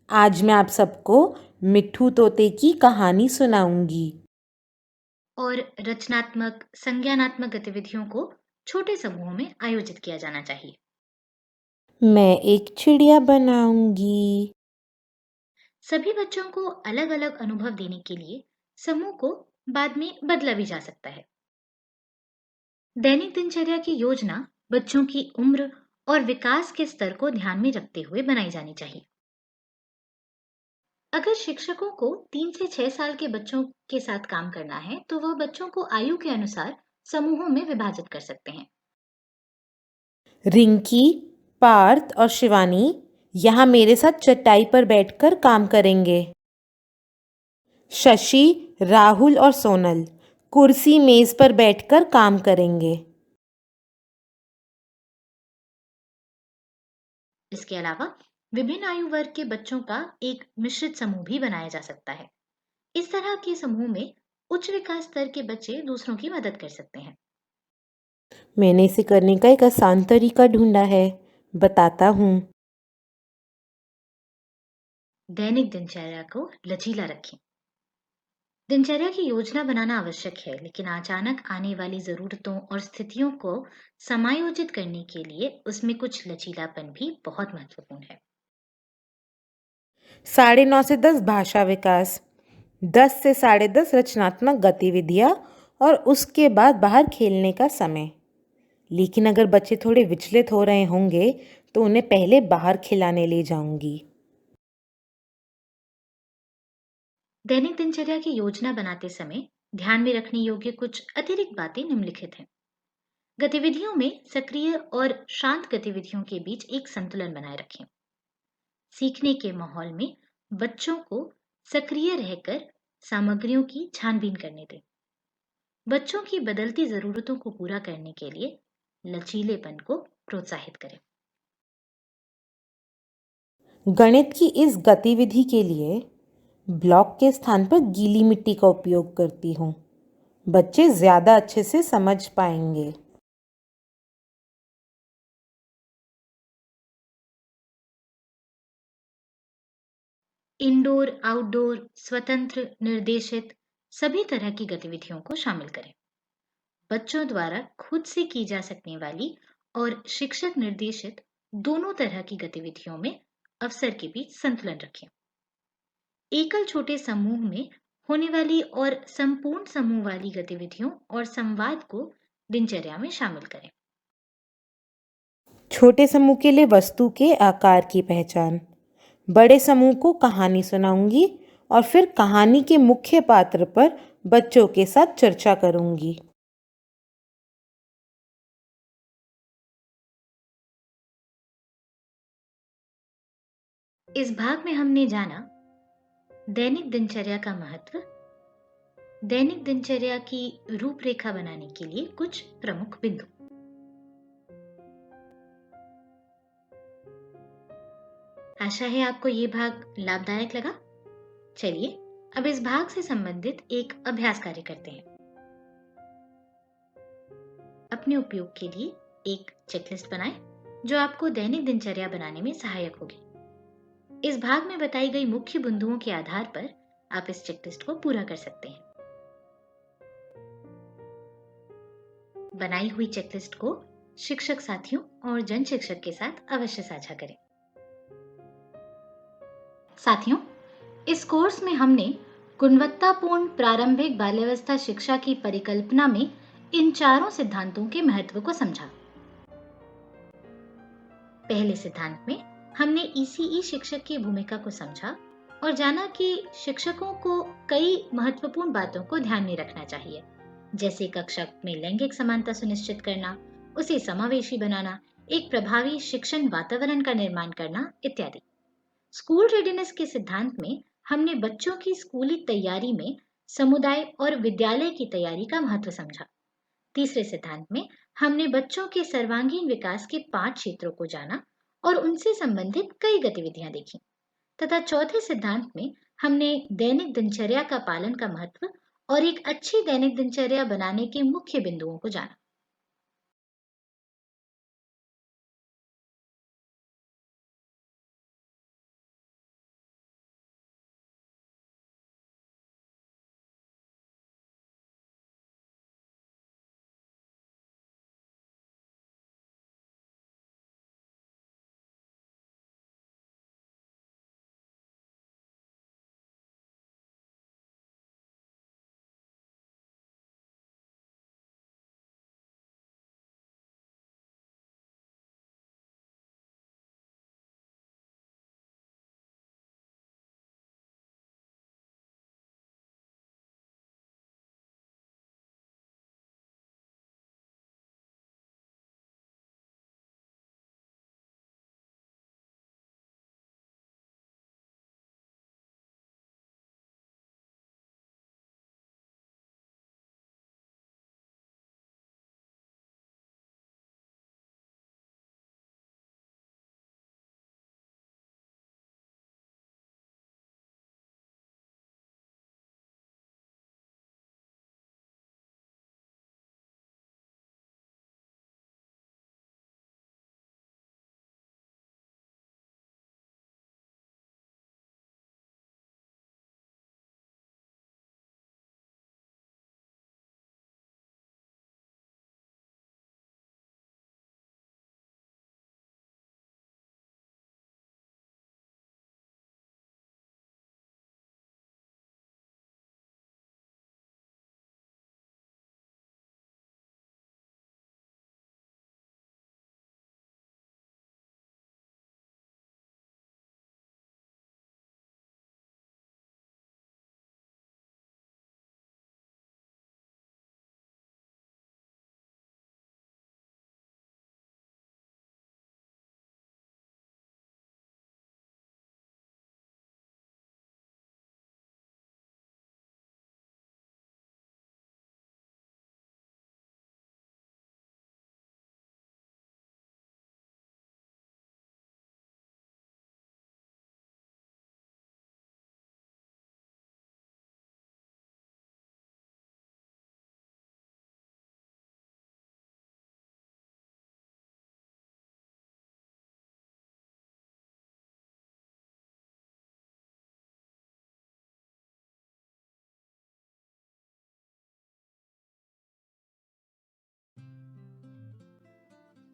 आज मैं आप सबको मिट्ठू तोते की कहानी सुनाऊंगी। और रचनात्मक, संज्ञानात्मक गतिविधियों को छोटे समूहों में आयोजित किया जाना चाहिए। मैं एक चिड़िया बनाऊंगी। सभी बच्चों को अलग-अलग अनुभव देने के लिए समूह को बाद में बदला भी जा सकता है। दैनिक दिनचर्या की योजना बच्चों की उम्र और विकास के स्तर को ध्यान में रखते हुए बनाई जानी चाहिए। अगर शिक्षकों को 3 से 6 साल के बच्चों के साथ काम करना है, तो वह बच्चों को आयु के अनुसार समूहों में विभाजित कर सकते हैं। रिंकी, पार्थ और शिवानी यहाँ मेरे साथ चटाई पर बैठकर काम करेंगे। शशि, राहुल और सोनल कुर्सी मेज पर बैठकर काम करेंगे। इसके अलावा विभिन्न आयु वर्ग के बच्चों का एक मिश्रित समूह भी बनाया जा सकता है। इस तरह के समूह में उच्च विकास स्तर के बच्चे दूसरों की मदद कर सकते हैं। मैंने इसे करने का एक आसान तरीका ढूंढा है, बताता हूँ। दैनिक दिनचर्या को लचीला रखें। दिनचर्या की योजना बनाना आवश्यक है, लेकिन अचानक आने वाली जरूरतों और स्थितियों को समायोजित करने के लिए उसमें कुछ लचीलापन भी बहुत महत्वपूर्ण है। 9:30 से 10 भाषा विकास, 10 से 10:30 रचनात्मक गतिविधियाँ और उसके बाद बाहर खेलने का समय। लेकिन अगर बच्चे थोड़े विचलित हो रहे होंगे तो उन्हें पहले बाहर खिलाने ले जाऊंगी। दैनिक दिनचर्या की योजना बनाते समय ध्यान में रखने योग्य कुछ अतिरिक्त बातें निम्नलिखित हैं। गतिविधियों में सक्रिय और शांत गतिविधियों के बीच एक संतुलन बनाए रखें। सीखने के माहौल में बच्चों को सक्रिय रहकर सामग्रियों की छानबीन करने दें। बच्चों की बदलती जरूरतों को पूरा करने के लिए लचीलेपन को प्रोत्साहित करें। गणित की इस गतिविधि के लिए ब्लॉक के स्थान पर गीली मिट्टी का उपयोग करती हूँ। बच्चे ज़्यादा अच्छे से समझ पाएंगे। इंडोर, आउटडोर, स्वतंत्र, निर्देशित सभी तरह की गतिविधियों को शामिल करें। बच्चों द्वारा खुद से की जा सकने वाली और शिक्षक निर्देशित दोनों तरह की गतिविधियों में अवसर के बीच संतुलन रखें। एकल छोटे समूह में होने वाली और संपूर्ण समूह वाली गतिविधियों और संवाद को दिनचर्या में शामिल करें। छोटे समूह के लिए वस्तु के आकार की पहचान। बड़े समूह को कहानी सुनाऊंगी और फिर कहानी के मुख्य पात्र पर बच्चों के साथ चर्चा करूंगी। इस भाग में हमने जाना दैनिक दिनचर्या का महत्व, दैनिक दिनचर्या की रूपरेखा बनाने के लिए कुछ प्रमुख बिंदु। आशा है आपको ये भाग लाभदायक लगा। चलिए अब इस भाग से संबंधित एक अभ्यास कार्य करते हैं। अपने उपयोग के लिए एक चेकलिस्ट बनाएं जो आपको दैनिक दिनचर्या बनाने में सहायक होगी। इस भाग में बताई गई मुख्य बिंदुओं के आधार पर आप इस चेकलिस्ट को पूरा कर सकते हैं। बनाई हुई चेकलिस्ट को शिक्षक साथियों और जन शिक्षक के साथ अवश्य साझा करें। साथियों, इस कोर्स में हमने गुणवत्तापूर्ण प्रारंभिक बाल्यावस्था शिक्षा की परिकल्पना में इन चारों सिद्धांतों के महत्व को समझा। पहले सिद्धांत में हमने ईसीई शिक्षक की भूमिका को समझा और जाना कि शिक्षकों को कई महत्वपूर्ण बातों को ध्यान में रखना चाहिए, जैसे कक्षा में लैंगिक समानता सुनिश्चित करना, उसे समावेशी बनाना, एक प्रभावी शिक्षण वातावरण का निर्माण करना इत्यादि। स्कूल रेडीनेस के सिद्धांत में हमने बच्चों की स्कूली तैयारी में समुदाय और विद्यालय की तैयारी का महत्व समझा, तीसरे सिद्धांत में हमने बच्चों के सर्वांगीण विकास के 5 क्षेत्रों को जाना और उनसे संबंधित कई गतिविधियां देखी तथा चौथे सिद्धांत में हमने दैनिक दिनचर्या का पालन का महत्व और एक अच्छी दैनिक दिनचर्या बनाने के मुख्य बिंदुओं को जाना।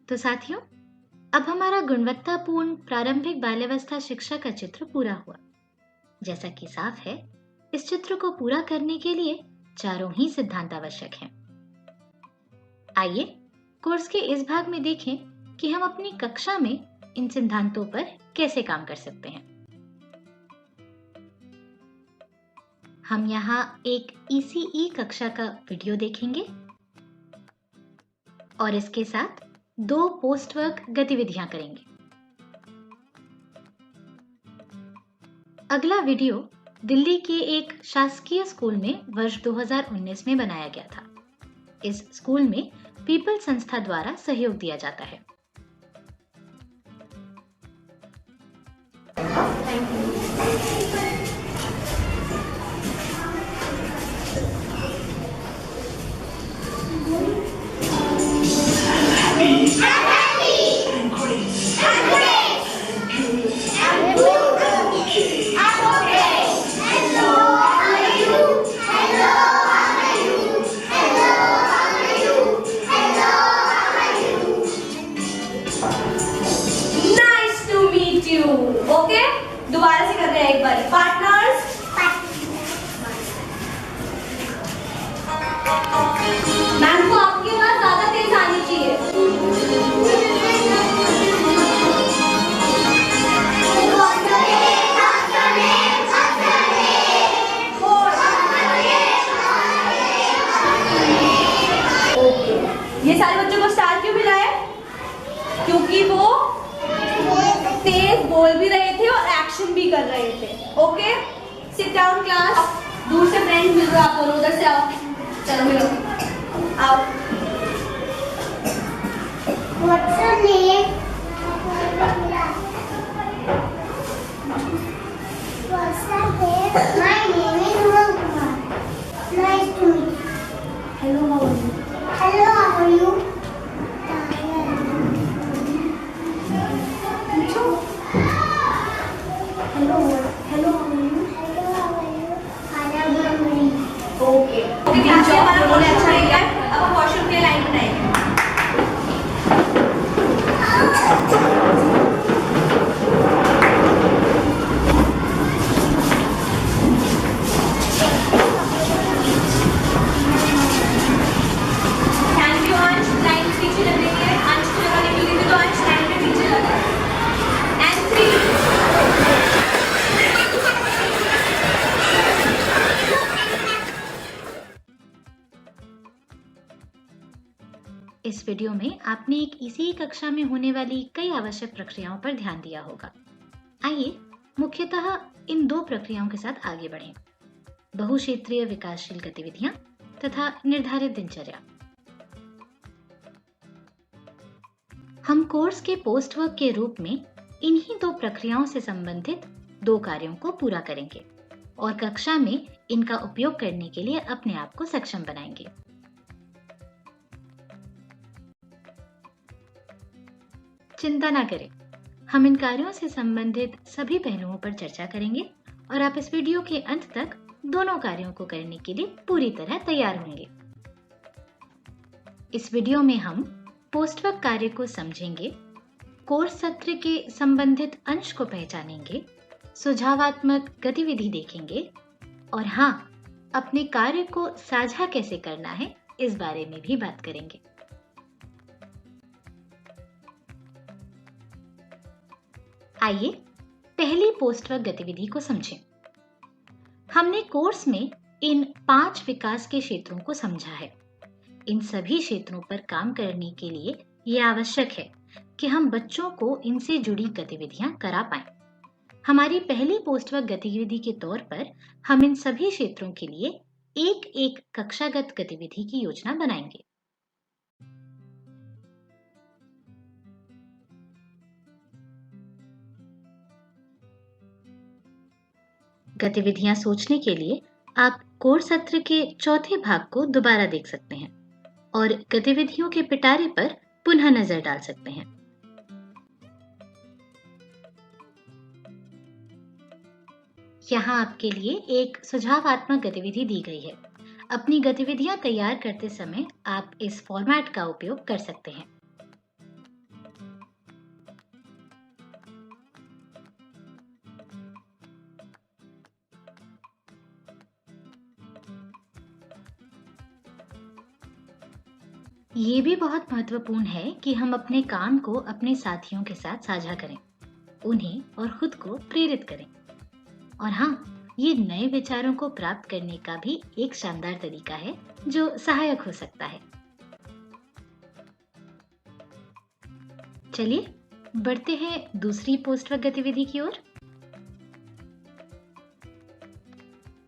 तो साथियों, अब हमारा गुणवत्तापूर्ण प्रारंभिक बाल्यावस्था शिक्षा का चित्र पूरा हुआ। जैसा कि साफ है, इस चित्र को पूरा करने के लिए चारों ही सिद्धांत आवश्यक हैं। आइए कोर्स के इस भाग में देखें कि हम अपनी कक्षा में इन सिद्धांतों पर कैसे काम कर सकते हैं। हम यहाँ एक ECE कक्षा का वीडियो देखेंगे और इसके साथ 2 पोस्ट वर्क गतिविधियां करेंगे। अगला वीडियो दिल्ली के एक शासकीय स्कूल में वर्ष 2019 में बनाया गया था। इस स्कूल में पीपल संस्था द्वारा सहयोग दिया जाता है। ओके, दोबारा से कर रहे हैं एक बार। पार्टनर्स, मैम को आपकी आवाज ज्यादा तेज आनी चाहिए। ये सारे बच्चों को स्टार क्यों मिलाए? क्योंकि वो तेज बोल भी रहे थे और एक्शन भी कर रहे थे। Okay, sit down class. दूर से फ्रेंड्स मिल रहे हो आप दोनों, उधर से आओ। चलो मिलो, आओ। What's your name? What's your name? My name is Kumar. Nice to meet you. Hello, how are you? Hello, how are you? Hello, hello, how are you? Hello, how are you? I am Mary. Okay class में हमारा बहुत अच्छा रहेगा। अब हम washroom के line बनाएंगे। Thank you अंश, लाइन के पीछे लग रही है। अंश को जगह नहीं मिली थी तो अंश लाइन के पीछे लगा। एंड 3 इस वीडियो में आपने एक इसी कक्षा में होने वाली कई आवश्यक प्रक्रियाओं पर ध्यान दिया होगा। आइए मुख्यतः इन 2 प्रक्रियाओं के साथ आगे बढ़ें। बहुक्षेत्रीय विकासशील गतिविधियां तथा निर्धारित दिनचर्या। हम कोर्स के पोस्ट वर्क के रूप में इन्हीं 2 प्रक्रियाओं से संबंधित 2 कार्यों को पूरा करेंगे और कक्षा में इनका उपयोग करने के लिए अपने आप को सक्षम बनाएंगे। चिंता ना करें, हम इन कार्यों से संबंधित सभी पहलुओं पर चर्चा करेंगे और आप इस वीडियो के अंत तक दोनों कार्यों को करने के लिए पूरी तरह तैयार होंगे। इस वीडियो में हम पोस्टवर्क कार्य को समझेंगे, कोर्स सत्र के संबंधित अंश को पहचानेंगे, सुझावात्मक गतिविधि देखेंगे और हाँ, अपने कार्य को साझा कैसे करना है इस बारे में भी बात करेंगे। आइए पहली पोस्टवर्क गतिविधि को समझें। हमने कोर्स में इन 5 विकास के क्षेत्रों को समझा है। इन सभी क्षेत्रों पर काम करने के लिए यह आवश्यक है कि हम बच्चों को इनसे जुड़ी गतिविधियां करा पाएं। हमारी पहली पोस्टवर्क गतिविधि के तौर पर हम इन सभी क्षेत्रों के लिए एक कक्षागत गतिविधि की योजना बनाएंगे। गतिविधियां सोचने के लिए आप कोर्स सत्र के चौथे भाग को दोबारा देख सकते हैं और गतिविधियों के पिटारे पर पुनः नजर डाल सकते हैं। यहाँ आपके लिए एक सुझावात्मक गतिविधि दी गई है। अपनी गतिविधियां तैयार करते समय आप इस फॉर्मेट का उपयोग कर सकते हैं। ये भी बहुत महत्वपूर्ण है कि हम अपने काम को अपने साथियों के साथ साझा करें, उन्हें और खुद को प्रेरित करें। और हाँ, ये नए विचारों को प्राप्त करने का भी एक शानदार तरीका है जो सहायक हो सकता है। चलिए बढ़ते हैं दूसरी पोस्टवर्क गतिविधि की ओर।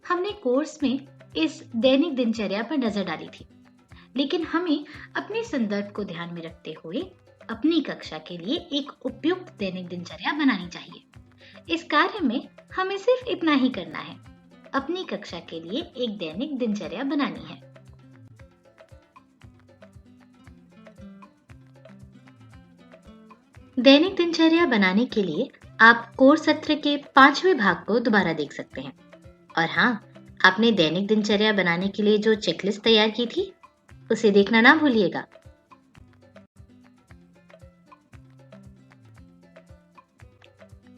हमने कोर्स में इस दैनिक दिनचर्या पर नजर डाली थी, लेकिन हमें अपने संदर्भ को ध्यान में रखते हुए अपनी कक्षा के लिए एक उपयुक्त दैनिक दिनचर्या बनानी चाहिए। इस कार्य में हमें सिर्फ इतना ही करना है, अपनी कक्षा के लिए एक दैनिक दिनचर्या बनानी है। दैनिक दिनचर्या बनाने के लिए आप कोर्स सत्र के 5वें भाग को दोबारा देख सकते हैं। और हाँ, आपने दैनिक दिनचर्या बनाने के लिए जो चेकलिस्ट तैयार की थी उसे देखना ना भूलिएगा।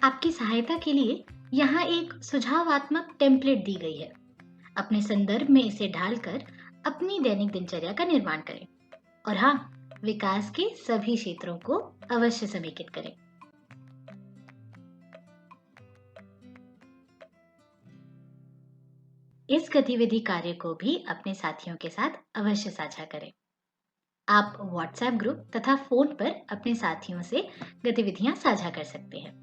आपकी सहायता के लिए यहाँ एक सुझावात्मक टेम्पलेट दी गई है। अपने संदर्भ में इसे ढालकर अपनी दैनिक दिनचर्या का निर्माण करें और हाँ, विकास के सभी क्षेत्रों को अवश्य समेकित करें। इस गतिविधि कार्य को भी अपने साथियों के साथ अवश्य साझा करें। आप व्हाट्सएप ग्रुप तथा फोन पर अपने साथियों से गतिविधियां साझा कर सकते हैं।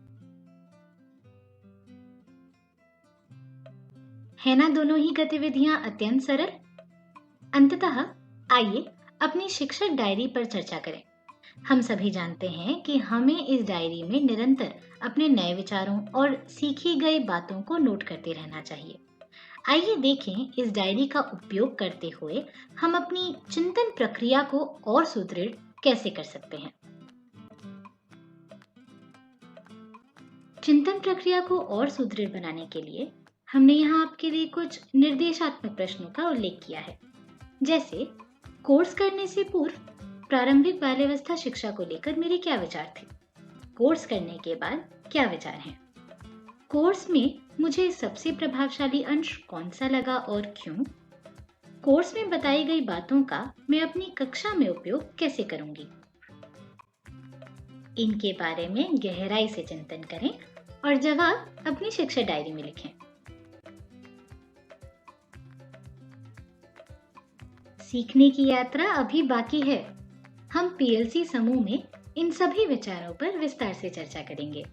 है ना दोनों ही गतिविधियां अत्यंत सरल? अंततः आइए अपनी शिक्षक डायरी पर चर्चा करें। हम सभी जानते हैं कि हमें इस डायरी में निरंतर अपने नए विचारों और सीखी गई बातों को नोट करते रहना चाहिए। आइए देखें इस डायरी का उपयोग करते हुए हम अपनी चिंतन प्रक्रिया को और सुदृढ़ कैसे कर सकते हैं। चिंतन प्रक्रिया को और सुदृढ़ बनाने के लिए हमने यहाँ आपके लिए कुछ निर्देशात्मक प्रश्नों का उल्लेख किया है, जैसे कोर्स करने से पूर्व प्रारंभिक बाल्यावस्था शिक्षा को लेकर मेरे क्या विचार थे, कोर्स करने के बाद क्या विचार हैं, कोर्स में मुझे सबसे प्रभावशाली अंश कौन सा लगा और क्यों, कोर्स में बताई गई बातों का मैं अपनी कक्षा में उपयोग कैसे करूंगी। इनके बारे में गहराई से चिंतन करें और जवाब अपनी शिक्षा डायरी में लिखें। सीखने की यात्रा अभी बाकी है। हम पीएलसी समूह में इन सभी विचारों पर विस्तार से चर्चा करेंगे।